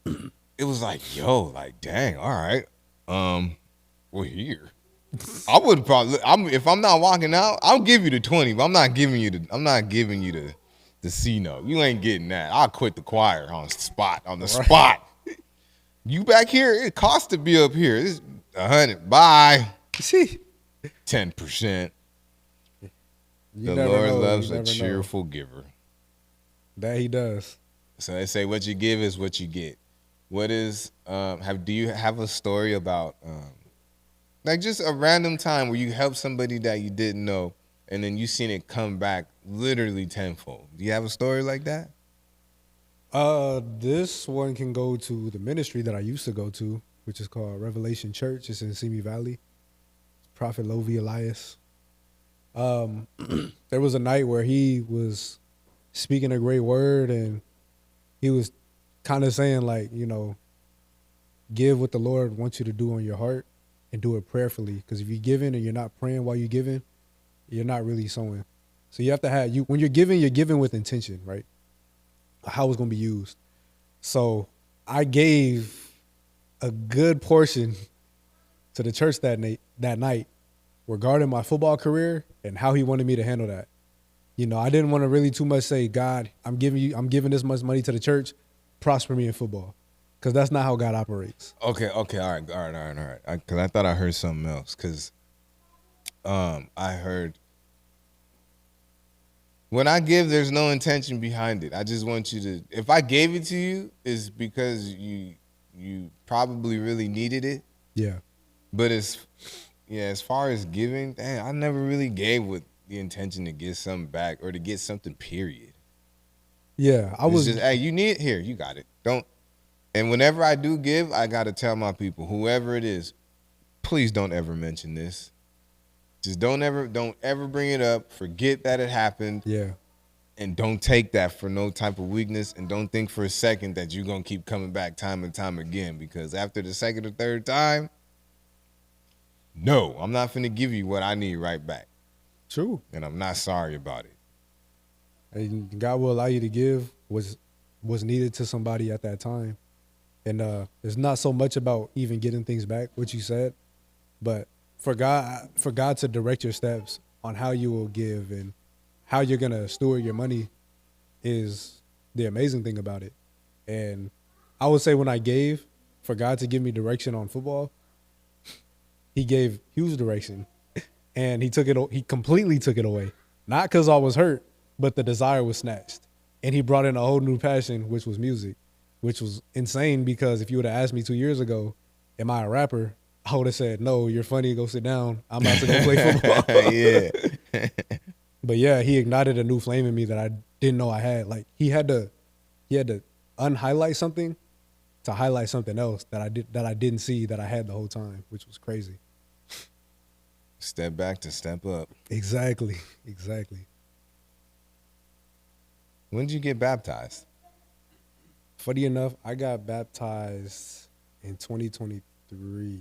it was like, yo, like, dang, all right. We're here. I would probably, if I'm not walking out, I'll give you the 20, but I'm not giving you the the C note. You ain't getting that. I'll quit the choir on the spot. You back here, it costs to be up here. It's 100. Bye. See, 10%. You The Lord know. loves a cheerful giver. That he does. So they say what you give is what you get. What is do you have a story about like just a random time where you helped somebody that you didn't know and then you seen it come back literally tenfold? Do you have a story like that? This one can go to the ministry that I used to go to, which is called Revelation Church. It's in Simi Valley. Prophet Lovi Elias. There was a night where he was speaking a great word, and he was kind of saying, like, you know, give what the Lord wants you to do on your heart and do it prayerfully. Because if you're giving and you're not praying while you're giving, you're not really sowing. So you have to have, when you're giving with intention, right? How it's going to be used. So I gave a good portion to the church that night regarding my football career and how he wanted me to handle that. You know, I didn't want to really too much say, God, I'm giving this much money to the church, prosper me in football. Because that's not how God operates. Okay, all right. Because I thought I heard something else. Because I heard, when I give, there's no intention behind it. I just want you to, if I gave it to you, it's because you probably really needed it. Yeah. But as far as giving, I never really gave with the intention to get something back or to get something, period. Yeah, I was just, hey, you need it here, you got it. And whenever I do give, I got to tell my people, whoever it is, please don't ever mention this. Just don't ever bring it up. Forget that it happened. Yeah. And don't take that for no type of weakness, and don't think for a second that you're going to keep coming back time and time again, because after the second or third time, no, I'm not finna give you what I need right back. True. And I'm not sorry about it. And God will allow you to give was needed to somebody at that time. And it's not so much about even getting things back, what you said, but for God to direct your steps on how you will give and how you're going to steward your money is the amazing thing about it. And I would say when I gave, for God to give me direction on football, he gave huge direction, and he completely took it away. Not because I was hurt, but the desire was snatched. And he brought in a whole new passion, which was music, which was insane, because if you would have asked me 2 years ago, am I a rapper? I would have said, no, you're funny, go sit down. I'm about to go play football. Yeah. But yeah, he ignited a new flame in me that I didn't know I had. Like he had to unhighlight something to highlight something else that I didn't see that I had the whole time, which was crazy. Step back to step up. Exactly. When did you get baptized? Funny enough, I got baptized in 2023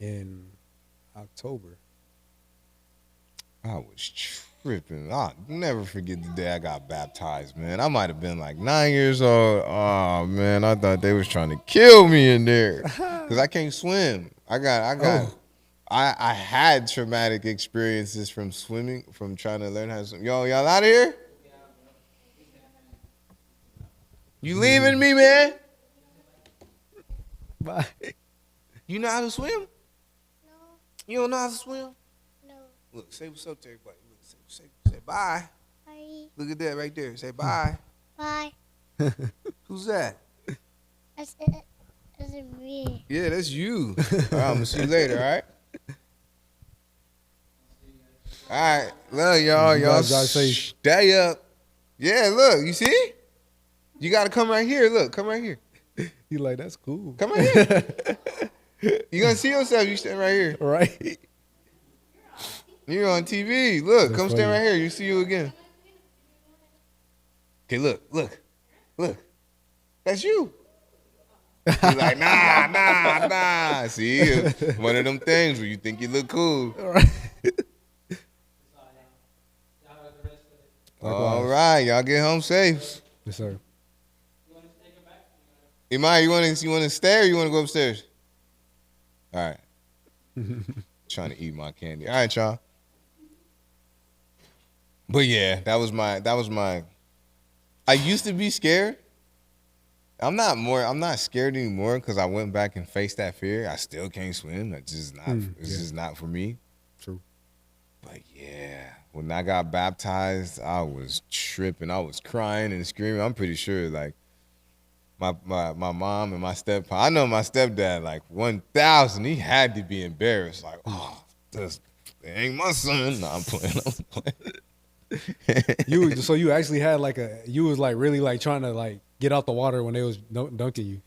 in October. I was tripping. I'll never forget the day I got baptized, man. I might have been like 9 years old. Oh, man, I thought they was trying to kill me in there because I can't swim. I had traumatic experiences from swimming, from trying to learn how to swim. Y'all out of here? You leaving me, man? Bye. You know how to swim? No, You don't know how to swim? no. Look, say what's up to everybody. Look, say bye. Bye. Look at that right there. Say bye. Bye. Who's that? That's me. Yeah, that's you. All right, I'm going to see you later, all right? All right. Love y'all. You Y'all guys gotta say- stay up. Yeah, look. You see? You got to come right here. Look, come right here. He like, that's cool. Come right here. You going to see yourself. You stand right here. Right. You're on TV. Look, That's come stand funny. right here. You see you again. Okay, look. That's you. He's like, nah. See, one of them things where you think you look cool. All right. All right, y'all get home safe. Yes, sir. Imai, you want to stay or you want to go upstairs? All right. Trying to eat my candy. All right, y'all. But yeah, that was my. I used to be scared. I'm not scared anymore because I went back and faced that fear. I still can't swim. It's just not for me. True. But yeah, when I got baptized, I was tripping. I was crying and screaming. I'm pretty sure like my mom and my stepfather. I know my stepdad like 1,000. He had to be embarrassed. Like, oh, this ain't my son. No, I'm playing. So you actually had you was like really like trying to like get out the water when they was dunking you.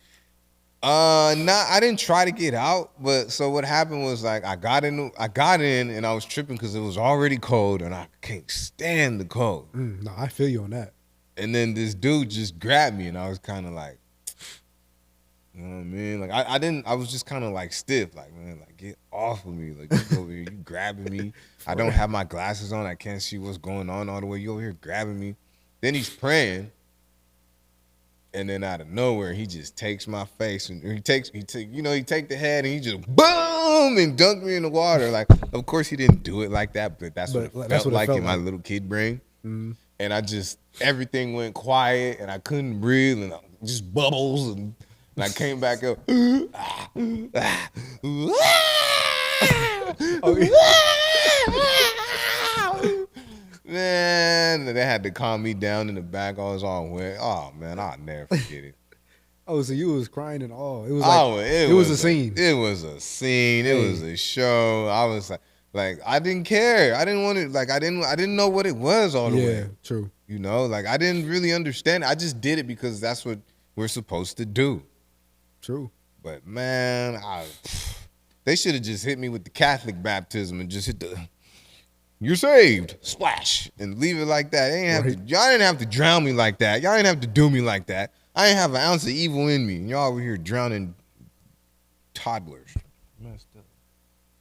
I didn't try to get out, but so what happened was like I got in and I was tripping because it was already cold and I can't stand the cold. No, I feel you on that. And then this dude just grabbed me and I was kind of like, you know what I mean? Like I was just kind of like stiff, like, man, like get off of me, like you over here, you grabbing me. I don't have my glasses on, I can't see what's going on all the way. You over here grabbing me. Then he's praying. And then out of nowhere, he just takes my face and he take the head and he just boom and dunked me in the water. Like, of course he didn't do it like that, but that's what it felt like in my little kid brain. Mm-hmm. And everything went quiet and I couldn't breathe and just bubbles and I came back up. Man, they had to calm me down in the back. I was all wet. Oh man, I'll never forget it. Oh, so you was crying and all. It was like it was a scene. It was a scene. It was a show. I was like I didn't care. I didn't want it. Like I didn't know what it was all the way. Yeah, true. You know, like I didn't really understand. I just did it because that's what we're supposed to do. True. But man, they should have just hit me with the Catholic baptism and just hit the "you're saved" splash and leave it like that. Y'all didn't have to drown me like that. Y'all didn't have to do me like that. I didn't have an ounce of evil in me. And y'all over here drowning toddlers. Messed up.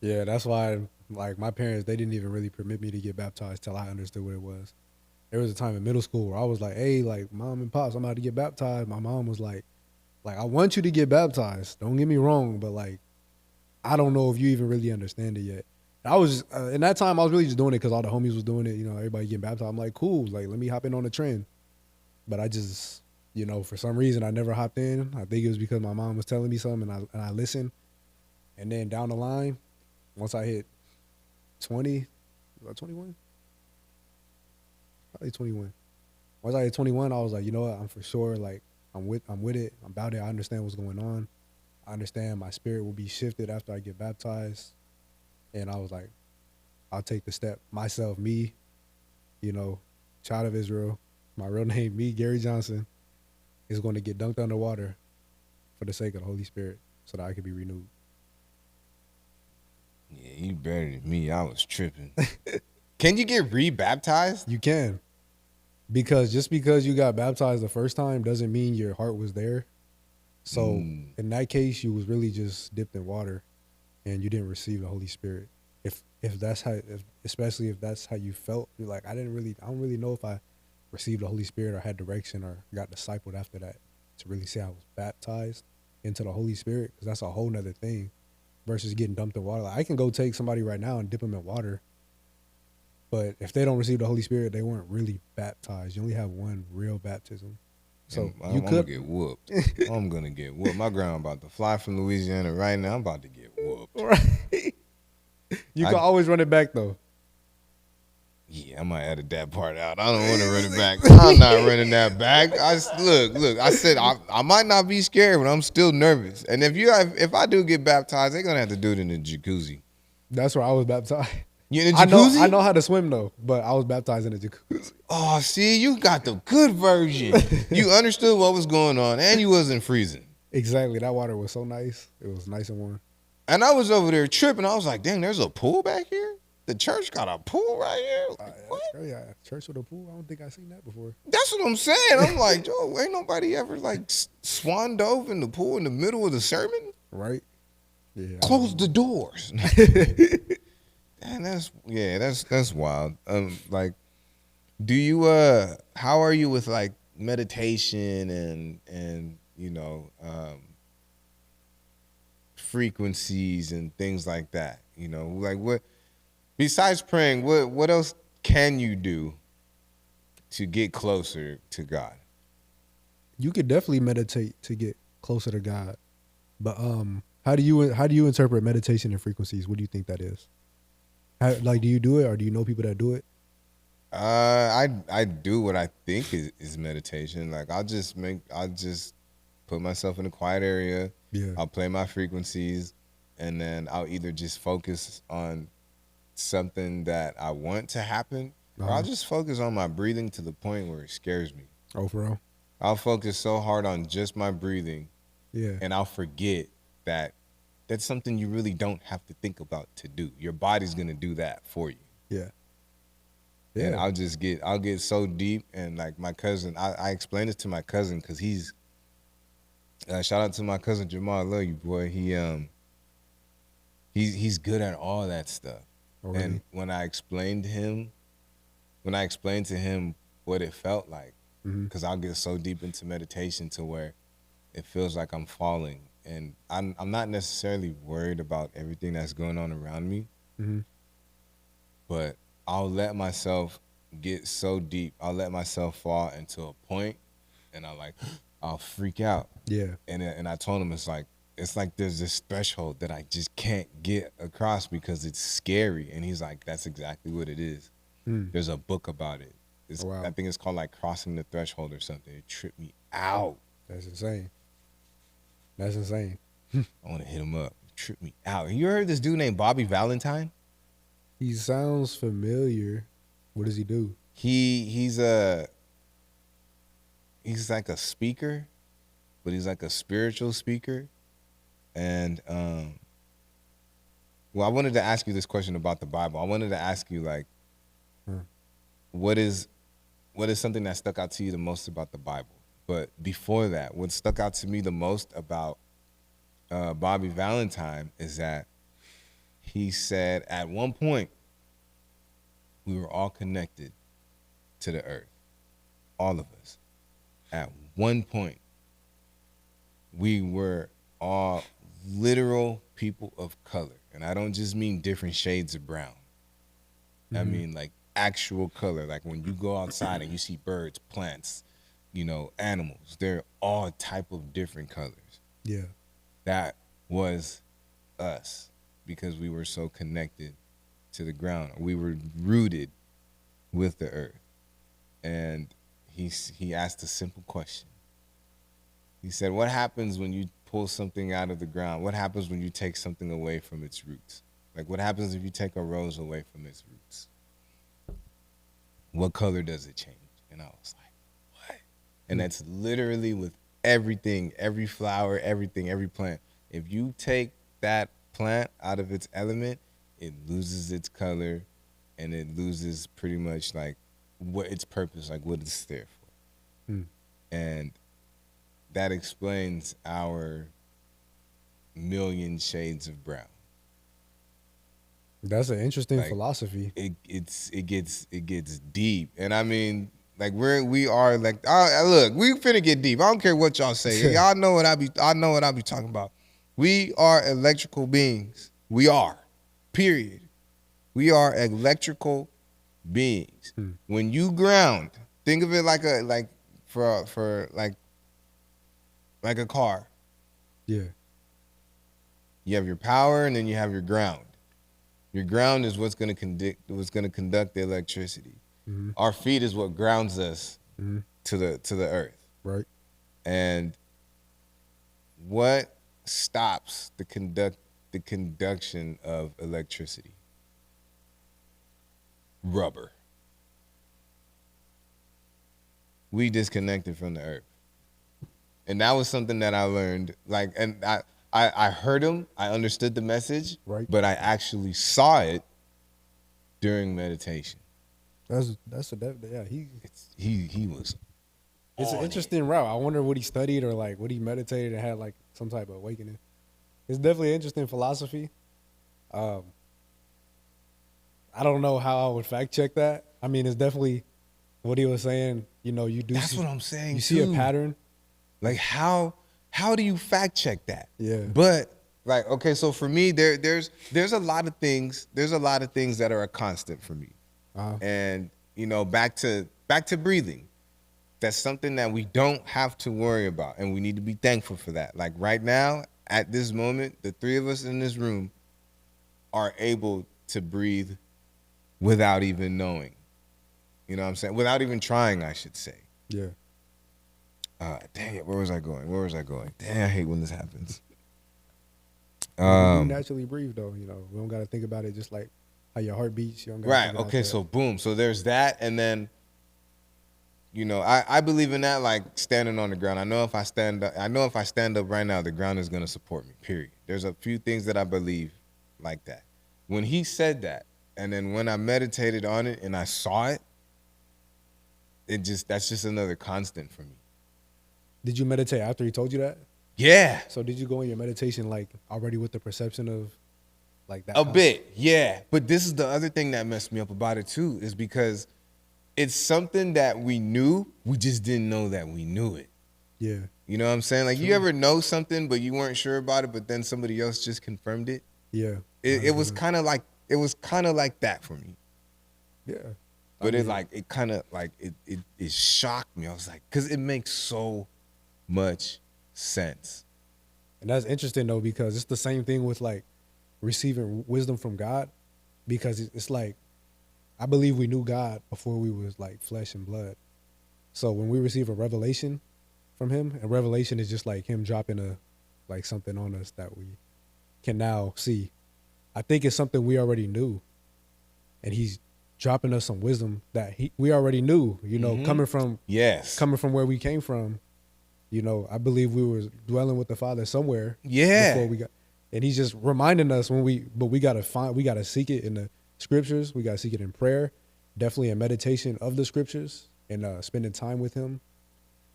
Yeah, that's why like my parents, they didn't even really permit me to get baptized till I understood what it was. There was a time in middle school where I was like, hey, like Mom and Pops, I'm about to get baptized. My mom was like, I want you to get baptized. Don't get me wrong, but like, I don't know if you even really understand it yet. I was in that time I was really just doing it because all the homies was doing it. You know, everybody getting baptized. I'm like, cool. Like, let me hop in on the trend. But I just, you know, for some reason I never hopped in. I think it was because my mom was telling me something and I listened. And then down the line, once I hit 20, was I 21? Probably 21. Once I hit 21, I was like, you know what? I'm for sure like I'm with it. I'm about it. I understand what's going on. I understand my spirit will be shifted after I get baptized. And I was like, I'll take the step. Myself, me, you know, child of Israel, my real name, me, Gary Johnson, is going to get dunked underwater for the sake of the Holy Spirit so that I can be renewed. Yeah, you better than me. I was tripping. Can you get re-baptized? You can. Because just because you got baptized the first time doesn't mean your heart was there. So in that case, you was really just dipped in water. And you didn't receive the Holy Spirit. Especially if that's how you felt, you're like, I don't really know if I received the Holy Spirit or had direction or got discipled after that to really say I was baptized into the Holy Spirit, because that's a whole nother thing versus getting dumped in water. Like, I can go take somebody right now and dip them in water, but if they don't receive the Holy Spirit, they weren't really baptized. You only have one real baptism. So I'm gonna get whooped. I'm gonna get whooped. My grandma about to fly from Louisiana right now. I'm about to get whooped. Right. You can always run it back though. Yeah, I might edit that part out. I don't want to run it back. I'm not running that back. Look. I said I might not be scared, but I'm still nervous. And if I do get baptized, they're gonna have to do it in the jacuzzi. That's where I was baptized. You in the jacuzzi? I know how to swim though, but I was baptized in the jacuzzi. Oh, see, you got the good version. You understood what was going on, and you wasn't freezing. Exactly. That water was so nice. It was nice and warm. And I was over there tripping. I was like, dang, there's a pool back here? The church got a pool right here? Like, what? Yeah, church with a pool? I don't think I've seen that before. That's what I'm saying. I'm like, Joe, ain't nobody ever like swan dove in the pool in the middle of the sermon? Right. Yeah. Close the doors. And that's wild. Like, do you how are you with like meditation and you know frequencies and things like that? You know, like what besides praying, what else can you do to get closer to God. You could definitely meditate to get closer to God, but how do you interpret meditation and frequencies? What do you think that is? Do you do it, or do you know people that do it? I do what I think is meditation. Like I'll just put myself in a quiet area. Yeah. I'll play my frequencies, and then I'll either just focus on something that I want to happen, or I'll just focus on my breathing to the point where it scares me. Oh, for real? I'll focus so hard on just my breathing, and I'll forget that that's something you really don't have to think about to do. Your body's gonna do that for you. Yeah. And I'll get so deep, and like my cousin, I explained this to my cousin because he's shout out to my cousin Jamal. I love you, boy. He's good at all that stuff. Oh, really? And when I explained to him what it felt like, because I'll get so deep into meditation to where it feels like I'm falling, and I'm not necessarily worried about everything that's going on around me, but I'll let myself get so deep. I'll let myself fall into a point, and I'll freak out. Yeah. And I told him it's like there's this threshold that I just can't get across because it's scary. And he's like, that's exactly what it is. There's a book about it. Wow. I think it's called like Crossing the Threshold or something. It tripped me out. That's insane. That's insane. I want to hit him up. It tripped me out. You heard this dude named Bobby Valentine? He sounds familiar. What does he do? He's like a speaker, but he's like a spiritual speaker. And well, I wanted to ask you this question about the Bible. I wanted to ask you, like, what is something that stuck out to you the most about the Bible? But before that, what stuck out to me the most about Bobby Valentine is that he said at one point we were all connected to the earth, all of us. At one point, we were all literal people of color. And I don't just mean different shades of brown. I mean like actual color. Like when you go outside and you see birds, plants, animals, they're all type of different colors. Yeah. That was us because we were so connected to the ground. We were rooted with the earth. And he asked a simple question. He said, what happens when you pull something out of the ground? What happens when you take something away from its roots? Like what happens if you take a rose away from its roots? What color does it change? And I was like, what? And that's literally with everything, every flower, everything, every plant. If you take that plant out of its element, it loses its color and it loses pretty much like what its purpose, like what it's there for. And that explains our million shades of brown. That's an interesting philosophy. It gets deep, and I mean, like we are like, look, we finna get deep. I don't care what y'all say. Y'all know what I be talking about. We are electrical beings. We are, period. We are electrical beings. When you ground, think of it like a car. Yeah. You have your power, and then you have your ground. Your ground is what's going to conduct the electricity. Our feet is what grounds us to the earth. Right. And what stops the conduction of electricity? Rubber. We disconnected from the earth. And that was something that I learned. Like, and I heard him, I understood the message, right, but I actually saw it during meditation. He was. It's an interesting route. I wonder what he studied or like what he meditated and had like some type of awakening. It's definitely an interesting philosophy. I don't know how I would fact check that. I mean, it's definitely what he was saying. You do. That's what I'm saying. You see a pattern. Like how do you fact check that? Yeah. But like, okay, so for me, there's a lot of things. There's a lot of things that are a constant for me. And back to back to breathing. That's something that we don't have to worry about, and we need to be thankful for that. Like right now, at this moment, the three of us in this room are able to breathe without even knowing. You know what I'm saying? Without even trying, I should say. Yeah. Dang it, where was I going? Dang, I hate when this happens. We do naturally breathe, though. You know, we don't got to think about it just like how your heart beats. You don't gotta Right. think about Okay. that. So boom. So there's that, and then, you know, I believe in that, like standing on the ground. I know if I stand up right now, the ground is gonna support me. Period. There's a few things that I believe like that. When he said that, and then when I meditated on it and I saw it, that's just another constant for me. Did you meditate after he told you that? Yeah. So did you go in your meditation like already with the perception of like that? A bit, yeah. But this is the other thing that messed me up about it too, is because it's something that we knew, we just didn't know that we knew it. Yeah. You know what I'm saying? Like, you ever know something, but you weren't sure about it, but then somebody else just confirmed it? Yeah. It was kind of like that for me. it shocked me. I was like, because it makes so much sense. And that's interesting though, because it's the same thing with like receiving wisdom from God, because it's like, I believe we knew God before we was like flesh and blood. So when we receive a revelation from him, and revelation is just like him dropping something on us that we can now see. I think it's something we already knew, and he's dropping us some wisdom that we already knew, you know, coming from where we came from. You know, I believe we were dwelling with the Father somewhere. Yeah. Before we got, and he's just reminding us we gotta seek it in the scriptures. We gotta seek it in prayer, definitely in meditation of the scriptures, and spending time with him.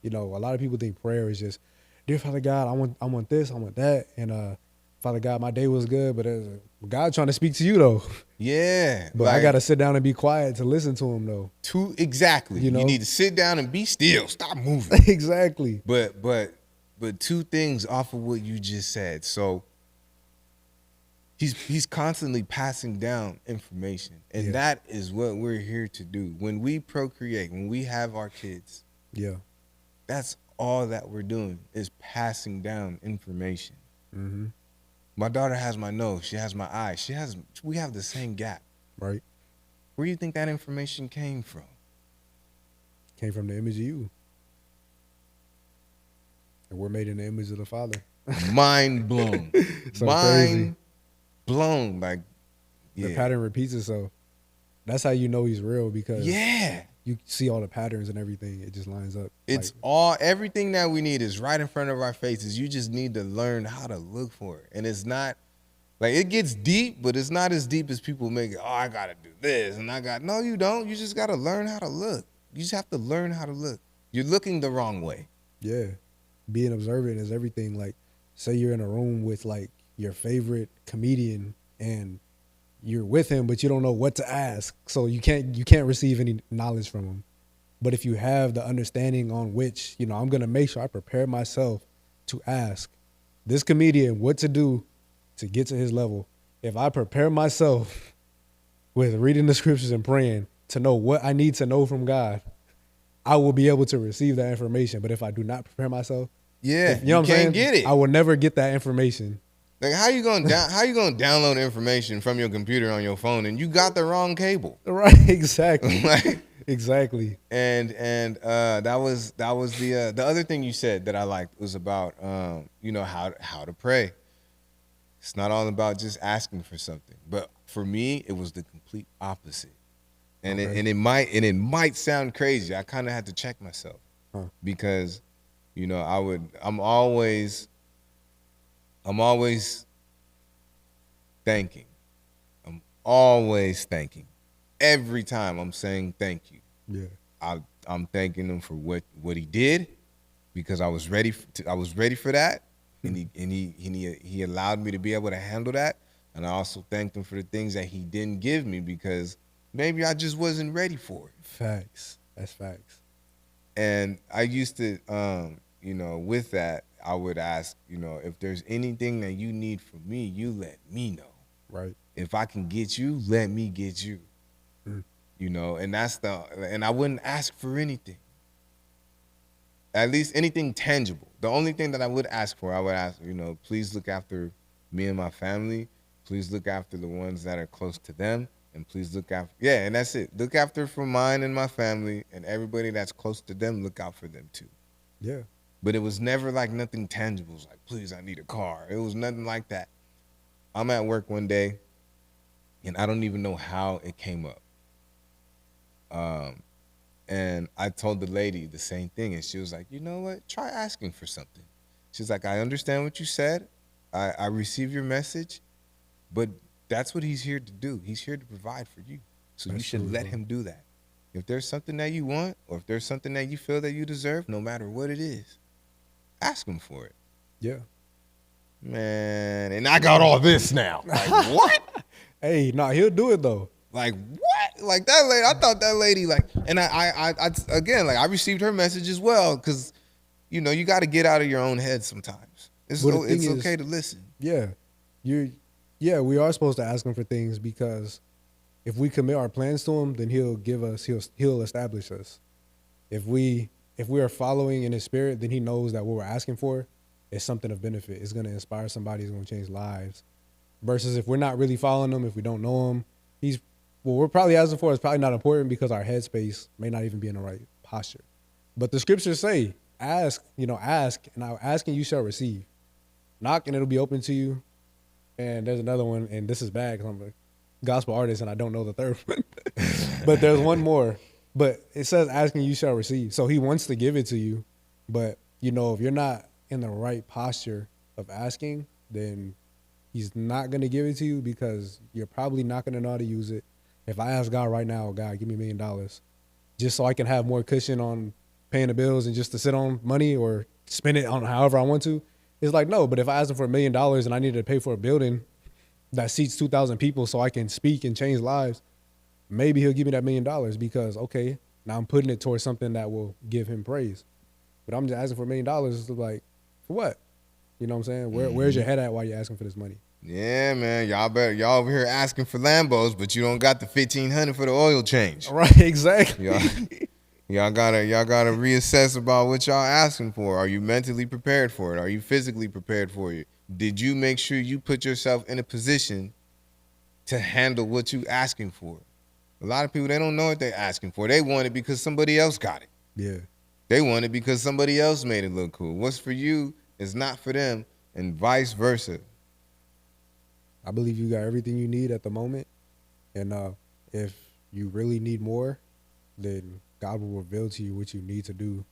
You know, a lot of people think prayer is just, dear Father God, I want this, I want that, and Father God, my day was good, but God trying to speak to you though. Yeah. But I gotta sit down and be quiet to listen to him though. Exactly. You know? You need to sit down and be still. Stop moving. Exactly. But two things off of what you just said. So he's constantly passing down information, and that is what we're here to do. When we procreate, when we have our kids, that's all that we're doing is passing down information. Mm-hmm. My daughter has my nose. She has my eyes. We have the same gap. Right. Where do you think that information came from? Came from the image of you. And we're made in the image of the Father. Mind blown. So Mind crazy. blown. Like, the pattern repeats itself. That's how you know he's real, because you see all the patterns and everything. It just lines up. It's everything that we need is right in front of our faces. You just need to learn how to look for it. And it's not, like, it gets deep, but it's not as deep as people make it. Oh, I got to do this. No, you don't. You just got to learn how to look. You just have to learn how to look. You're looking the wrong way. Yeah. Being observant is everything. Like, say you're in a room with, like, your favorite comedian, and you're with him, but you don't know what to ask. So you can't receive any knowledge from him. But if you have the understanding on which, you know, I'm going to make sure I prepare myself to ask this comedian what to do to get to his level. If I prepare myself with reading the scriptures and praying to know what I need to know from God, I will be able to receive that information. But if I do not prepare myself, you know what I'm saying? Get it. I will never get that information. Like, how you gonna download information from your computer on your phone and you got the wrong cable? Right, exactly. Exactly. And that was the other thing you said that I liked was about you know, how to pray. It's not all about just asking for something, but for me it was the complete opposite. And it might sound crazy. I kind of had to check myself because, you know, I'm always thanking. I'm always thanking. Every time I'm saying thank you. Yeah. I'm thanking him for what he did, because I was ready for that, and he allowed me to be able to handle that. And I also thanked him for the things that he didn't give me, because maybe I just wasn't ready for it. Facts. That's facts. And I used to, you know, with that, I would ask, you know, if there's anything that you need from me, you let me know. Right. If I can get you, let me get you. You you know, and I wouldn't ask for anything. At least anything tangible. The only thing that I would ask for, I would ask, you know, please look after me and my family. Please look after the ones that are close to them. And please look after, yeah, and that's it. Look after for mine and my family, and everybody that's close to them, look out for them too. Yeah. But it was never like nothing tangible. It was like, please, I need a car. It was nothing like that. I'm at work one day, and I don't even know how it came up. And I told the lady the same thing, and she was like, you know what? Try asking for something. She's like, I understand what you said. I receive your message, but that's what he's here to do. He's here to provide for you. So you should let him do that. If there's something that you want, or if there's something that you feel that you deserve, no matter what it is, ask him for it. Yeah. Man, and I got all this now. Like, what? Hey, nah, he'll do it though. Like, what? Like, that lady, I thought that lady, like, and I again, like, I received her message as well, because, you know, you got to get out of your own head sometimes. It's okay to listen. Yeah. We are supposed to ask him for things, because if we commit our plans to him, then he'll establish us. If we are following in his spirit, then he knows that what we're asking for is something of benefit. It's going to inspire somebody. It's going to change lives. Versus if we're not really following him, if we don't know him, what we're probably asking for is probably not important, because our headspace may not even be in the right posture. But the scriptures say, ask, and I'll ask and you shall receive. Knock and it'll be open to you. And there's another one, and this is bad because I'm a gospel artist and I don't know the third one. But there's one more. But it says, ask and you shall receive. So he wants to give it to you. But, if you're not in the right posture of asking, then he's not going to give it to you, because you're probably not going to know how to use it. If I ask God right now, God, give me $1 million, just so I can have more cushion on paying the bills and just to sit on money or spend it on however I want to, it's like, no. But if I ask him for $1 million and I need to pay for a building that seats 2,000 people so I can speak and change lives, maybe he'll give me that $1 million, because, okay, now I'm putting it towards something that will give him praise. But I'm just asking for $1 million, it's like, for what? You know what I'm saying? Where's your head at while you're asking for this money? Yeah, man. Y'all over here asking for Lambos, but you don't got the $1,500 for the oil change. Right, exactly. Y'all gotta reassess about what y'all asking for. Are you mentally prepared for it? Are you physically prepared for it? Did you make sure you put yourself in a position to handle what you asking for? A lot of people, they don't know what they're asking for. They want it because somebody else got it. Yeah. They want it because somebody else made it look cool. What's for you is not for them, and vice versa. I believe you got everything you need at the moment. And if you really need more, then God will reveal to you what you need to do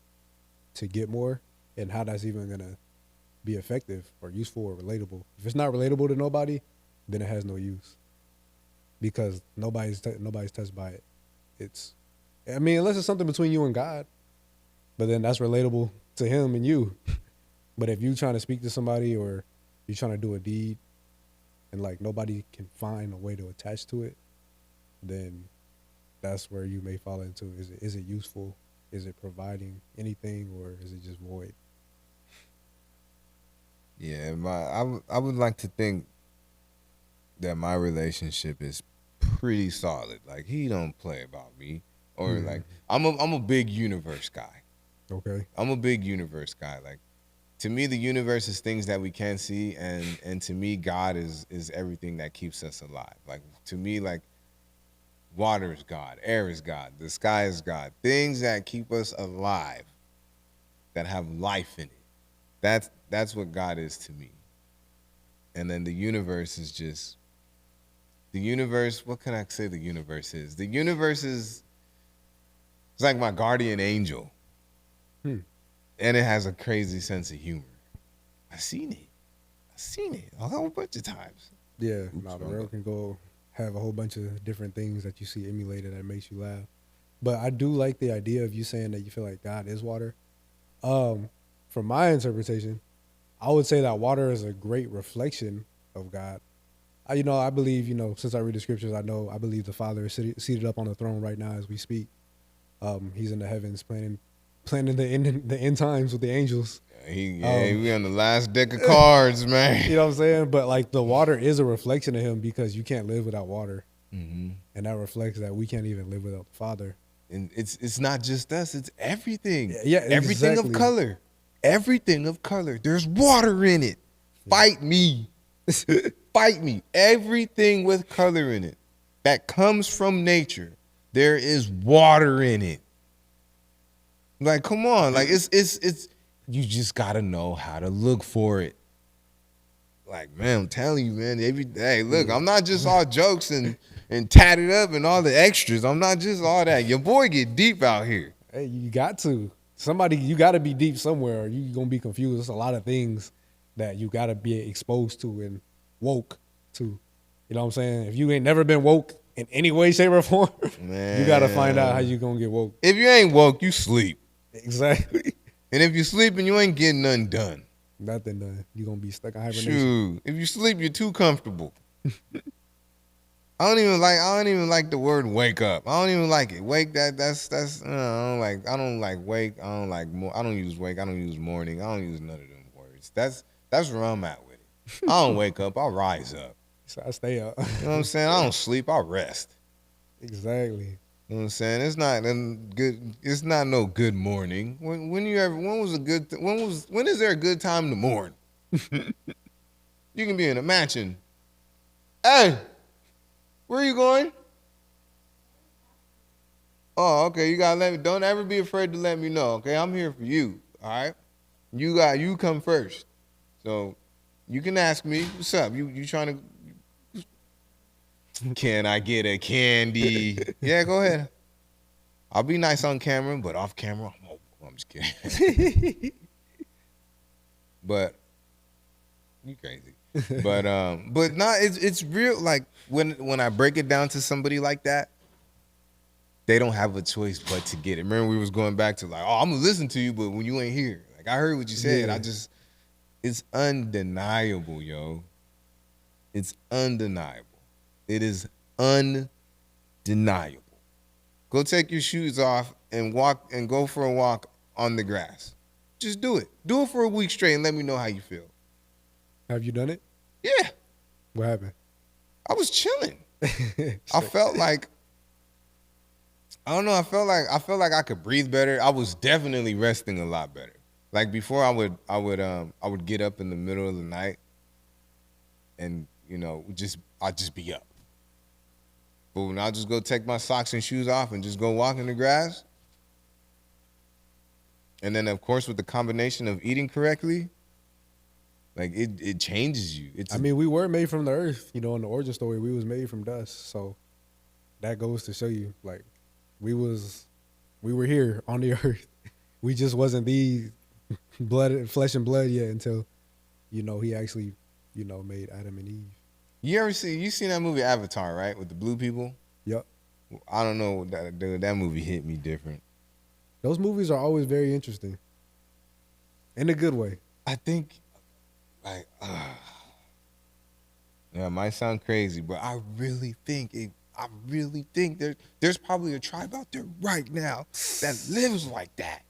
to get more, and how that's even going to be effective or useful or relatable. If it's not relatable to nobody, then it has no use, because nobody's touched by it. Unless it's something between you and God, but then that's relatable to him and you. But if you trying to speak to somebody, or you're trying to do a deed, and like nobody can find a way to attach to it, then that's where you may fall into, is it useful? Is it providing anything, or is it just void? Yeah, I would like to think that my relationship is pretty solid. Like, he don't play about me, or like I'm a big universe guy. Okay. I'm a big universe guy. Like, to me, the universe is things that we can't see, and to me, God is everything that keeps us alive. Like, to me, like, water is God, air is God, the sky is God. Things that keep us alive, that have life in it. That's what God is to me. And then the universe is just, what can I say the universe is? The universe is, it's like my guardian angel. And it has a crazy sense of humor. I've seen it a whole bunch of times. Yeah, the world can go have a whole bunch of different things that you see emulated that makes you laugh. But I do like the idea of you saying that you feel like God is water. From my interpretation, I would say that water is a great reflection of God. I believe, since I read the scriptures, I believe the Father is seated up on the throne right now as we speak. He's in the heavens planning the end times with the angels. We on the last deck of cards, man. You know what I'm saying? But like, the water is a reflection of him, because you can't live without water. Mm-hmm. And that reflects that we can't even live without the Father. And it's not just us, it's everything. Yeah, Everything of exactly. color. Everything of color. There's water in it. Fight me. Fight me. Everything with color in it that comes from nature, there is water in it. Like, come on. Like, it's you just gotta know how to look for it. Like, man, I'm telling you, man, hey, look, I'm not just all jokes and tatted up and all the extras. I'm not just all that. Your boy get deep out here. Hey, you got to. You got to be deep somewhere or you're going to be confused. There's a lot of things that you got to be exposed to and woke to. You know what I'm saying? If you ain't never been woke in any way, shape, or form, Man. You got to find out how you going to get woke. If you ain't woke, you sleep. Exactly. And if you sleeping, you ain't getting nothing done. Nothing done. You're going to be stuck in hibernation. Shoot. If you sleep, you're too comfortable. I don't even like the word wake up. I don't even like it. Wake that's I don't like wake. I don't use wake. I don't use morning. I don't use none of them words. That's where I'm at with it. I don't wake up. I rise up. So I stay up. You know what I'm saying? I don't sleep. I rest. Exactly. You know what I'm saying? It's not no good morning. When is there a good time to mourn? You can be in a mansion. Hey, where are you going? Oh, okay. You gotta let me. Don't ever be afraid to let me know. Okay, I'm here for you. All right. You come first. So you can ask me. What's up? You trying to? Can I get a candy? Yeah, go ahead. I'll be nice on camera, but off camera, I'm just kidding. But you crazy. But no, it's real. Like when I break it down to somebody like that, they don't have a choice but to get it. Remember we was going back to like, I'm gonna listen to you, but when you ain't here, like I heard what you said. Yeah. It's undeniable, yo. It's undeniable. It is undeniable. Go take your shoes off and walk and go for a walk on the grass. Just do it. Do it for a week straight and let me know how you feel. Have you done it? Yeah. What happened? I was chilling. I felt like I don't know, I felt like I could breathe better. I was definitely resting a lot better. Like before I would get up in the middle of the night and, I'd just be up. But when I just go take my socks and shoes off and just go walk in the grass, and then of course with the combination of eating correctly, like it changes you. We were made from the earth. In the origin story, we was made from dust. So that goes to show you, like, we were here on the earth. We just wasn't the flesh and blood yet until, he actually, made Adam and Eve. You seen that movie Avatar, right? With the blue people? Yep. I don't know, that movie hit me different. Those movies are always very interesting. In a good way. I think, like, yeah, it might sound crazy, but I really think there's probably a tribe out there right now that lives like that.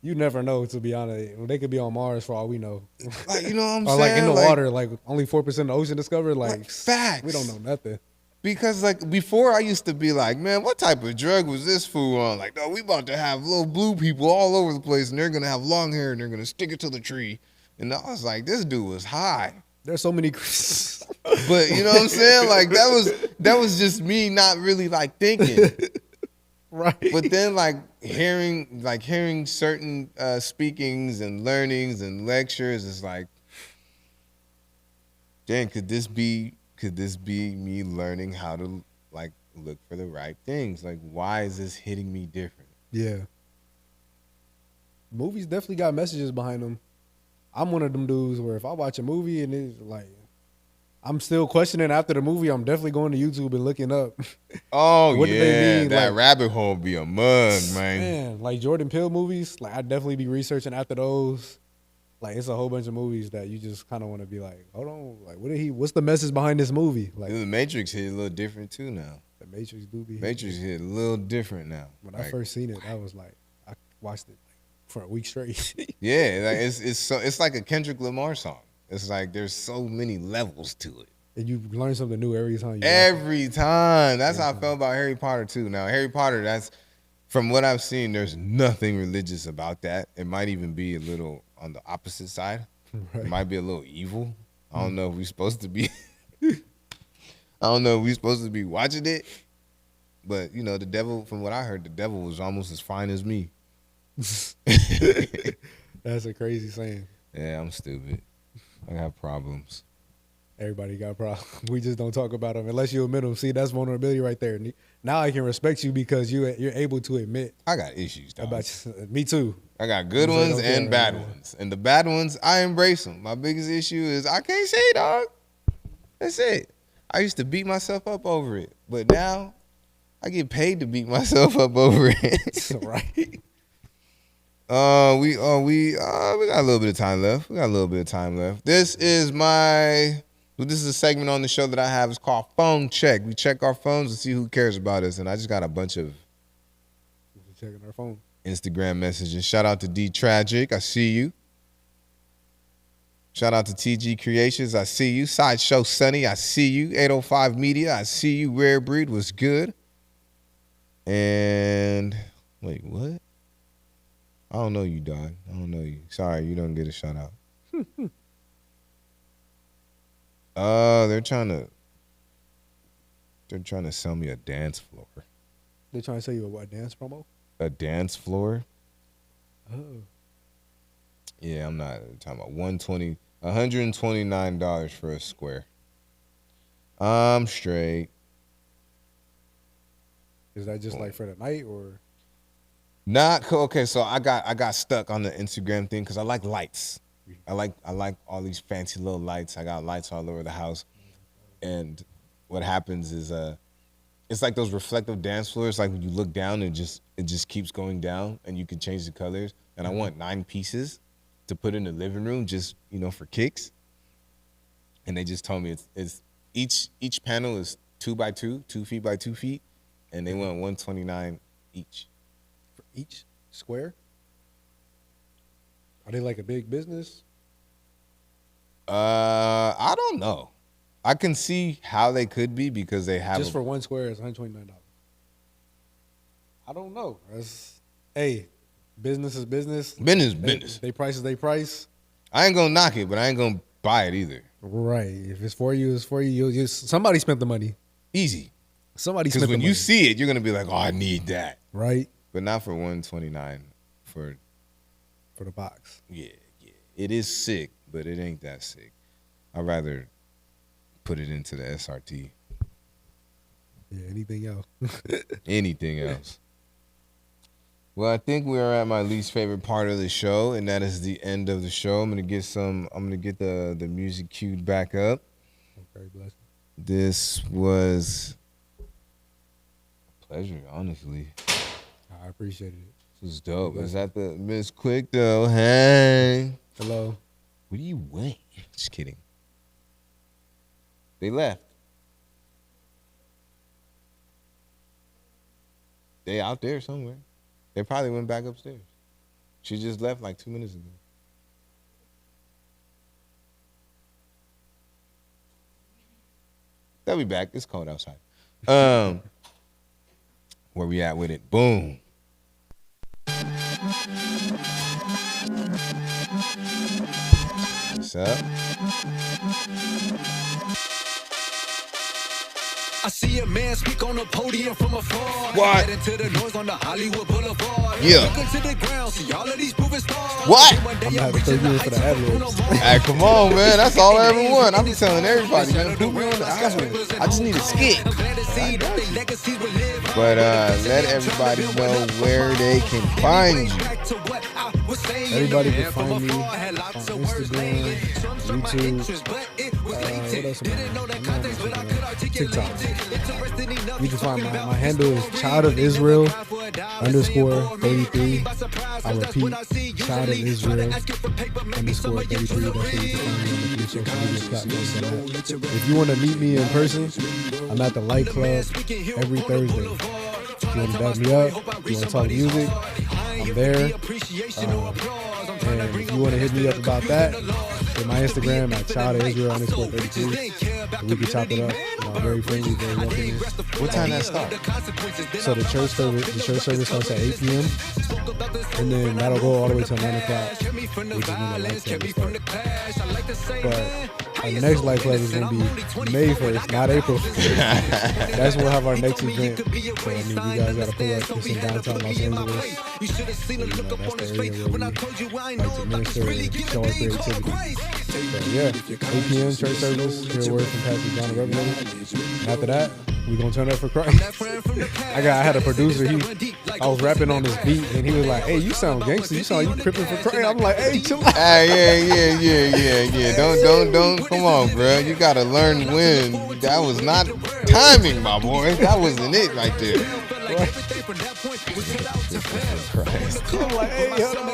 You never know, to be honest. They could be on Mars for all we know. Like, you know what I'm or saying? Or like in the water, like only 4% of the ocean discovered. Like, facts. We don't know nothing. Because like before I used to be like, man, what type of drug was this fool on? Like, no, we about to have little blue people all over the place and they're going to have long hair and they're going to stick it to the tree. And I was like, this dude was high. There's so many. But you know what I'm saying? Like that was just me not really like thinking. Right. But then like hearing certain speakings and learnings and lectures is like, dang, could this be me learning how to like look for the right things? Like, why is this hitting me different? Yeah. Movies definitely got messages behind them. I'm one of them dudes where if I watch a movie and it's like, I'm still questioning after the movie, I'm definitely going to YouTube and looking up. Oh, what do they mean? That like, rabbit hole be a mug, man. Man, like Jordan Peele movies, like I'd definitely be researching after those. Like, it's a whole bunch of movies that you just kind of want to be like, hold on, like, what's the message behind this movie? Like, The Matrix hit a little different too now. The Matrix do be. Matrix hit a little different now. When I first seen it, I was like, I watched it for a week straight. Yeah, like it's like a Kendrick Lamar song. It's like there's so many levels to it. And you learn something new every time. Every time. That's how I felt about Harry Potter too. Now, Harry Potter, that's from what I've seen, there's nothing religious about that. It might even be a little on the opposite side. Right. It might be a little evil. I don't know if we're supposed to be watching it. But, you know, the devil, from what I heard, the devil was almost as fine as me. That's a crazy saying. Yeah, I'm stupid. I got problems. Everybody got problems. We just don't talk about them unless you admit them. See, that's vulnerability right there. Now I can respect you because you're able to admit. I got issues, dog. Me too. I got good ones and bad ones. And the bad ones, I embrace them. My biggest issue is I can't say, dog. That's it. I used to beat myself up over it. But now I get paid to beat myself up over it. Right. We got a little bit of time left. This is a segment on the show that I have. It's called Phone Check. We check our phones to see who cares about us. And I just got a bunch of checking our phone. Instagram messages. Shout out to D Tragic. I see you. Shout out to TG Creations. I see you. Sideshow Sunny. I see you. 805 Media. I see you. Rare Breed was good. And wait, what? I don't know you, dog. I don't know you. Sorry, you don't get a shout out. They're trying to sell me a dance floor. They're trying to sell you a what, dance promo? A dance floor. Oh. Yeah, I'm not talking about $129 for a square. I'm straight. Is that just like for the night or? Not okay. So I got stuck on the Instagram thing because I like lights. I like all these fancy little lights. I got lights all over the house, and what happens is it's like those reflective dance floors. Like when you look down, it just keeps going down, and you can change the colors. And I want 9 pieces to put in the living room, just for kicks. And they just told me it's each panel is 2 by 2, 2 feet by 2 feet, and they want $129 each. For each square? Are they like a big business? I don't know. I can see how they could be because they have just for one square is $129. I don't know. Business is business. Business. They price is they price. I ain't gonna knock it, but I ain't gonna buy it either. Right. If it's for you, it's for you. Somebody spent the money. Easy. Somebody spent the money. Because when you see it, you're gonna be like, "Oh, I need that." Right. But not for $129 for the box. Yeah. It is sick, but it ain't that sick. I'd rather put it into the SRT. Yeah. Anything else? Anything else. Well, I think we are at my least favorite part of the show, and that is the end of the show. I'm gonna get the music queued back up. Okay, bless you. This was a pleasure, honestly. I appreciate it. This was dope. Is that the Miss Quickto? Hey. Hello. What do you want? Just kidding. They left. They out there somewhere. They probably went back upstairs. She just left like 2 minutes ago. They'll be back. It's cold outside. Where we at with it? Boom. What's up? I see a man speak on the podium from afar. What? Head into the noise on the Hollywood Boulevard. Yeah. Look into the ground, see all of these moving stars. What? I'm gonna have to throw you in for the ad-libs. Hey, come on, man. That's all I ever want. I'm just telling everybody, man. Put me on the island. I just need a skit. But let everybody know where they can find you. Everybody can find me on Instagram, YouTube, what else am I on? TikTok. You can find my handle is Child of Israel _33. I repeat, Child of Israel _33. That's where you can find me on the social media platforms. If you want to meet me in person, I'm at the Light Club every Thursday. If you want to back me up, you want to talk music, I'm there. And if you want to hit me up about that, hit my Instagram at Child of Israel _33. we can chop it up. Very friendly, very welcoming. What time that start? So the church service starts at 8 p.m. and then that'll go all the way till 9 o'clock, which is when the light service starts. But our next light club is gonna be May 1st, not April 1st. That's when we'll have our next event. So you guys gotta pull up. It's in downtown Los Angeles. So, that's the area where we like to minister and show our creativity. So 8 p.m. church service. Hear a word from Pastor John Revelator. And after that, we gonna turn up for Christ. I had a producer. I was rapping on this beat, and he was like, "Hey, you sound gangster. You sound like you crippin' for Christ." I'm like, "Hey, chill out." Yeah. Don't. Come on, bro. You gotta learn when. That was not timing, my boy. That wasn't it right there. Christ. I'm like, "Hey, hold on."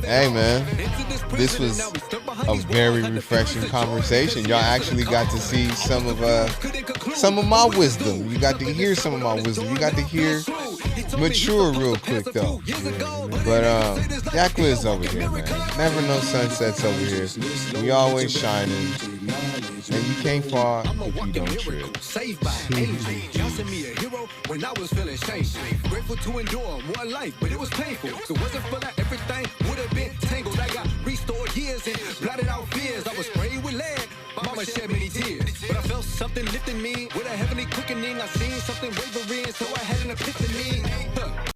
Hey, man. This was a very refreshing conversation. Y'all actually got to see some of my wisdom. You got to hear some of my wisdom. You got to hear mature real quick though. But Yakla over here, man. Never no sunsets over here. We always shining. And you can't fall if you don't trip. When I was feeling shame, grateful to endure more life, but it was painful. So wasn't for that, everything would have been tangled. I got restored years and blotted out fears. I was sprayed with lead. Mama shed many tears, but I felt something lifting me with a heavenly quickening. I seen something wavering, so I had an epiphany.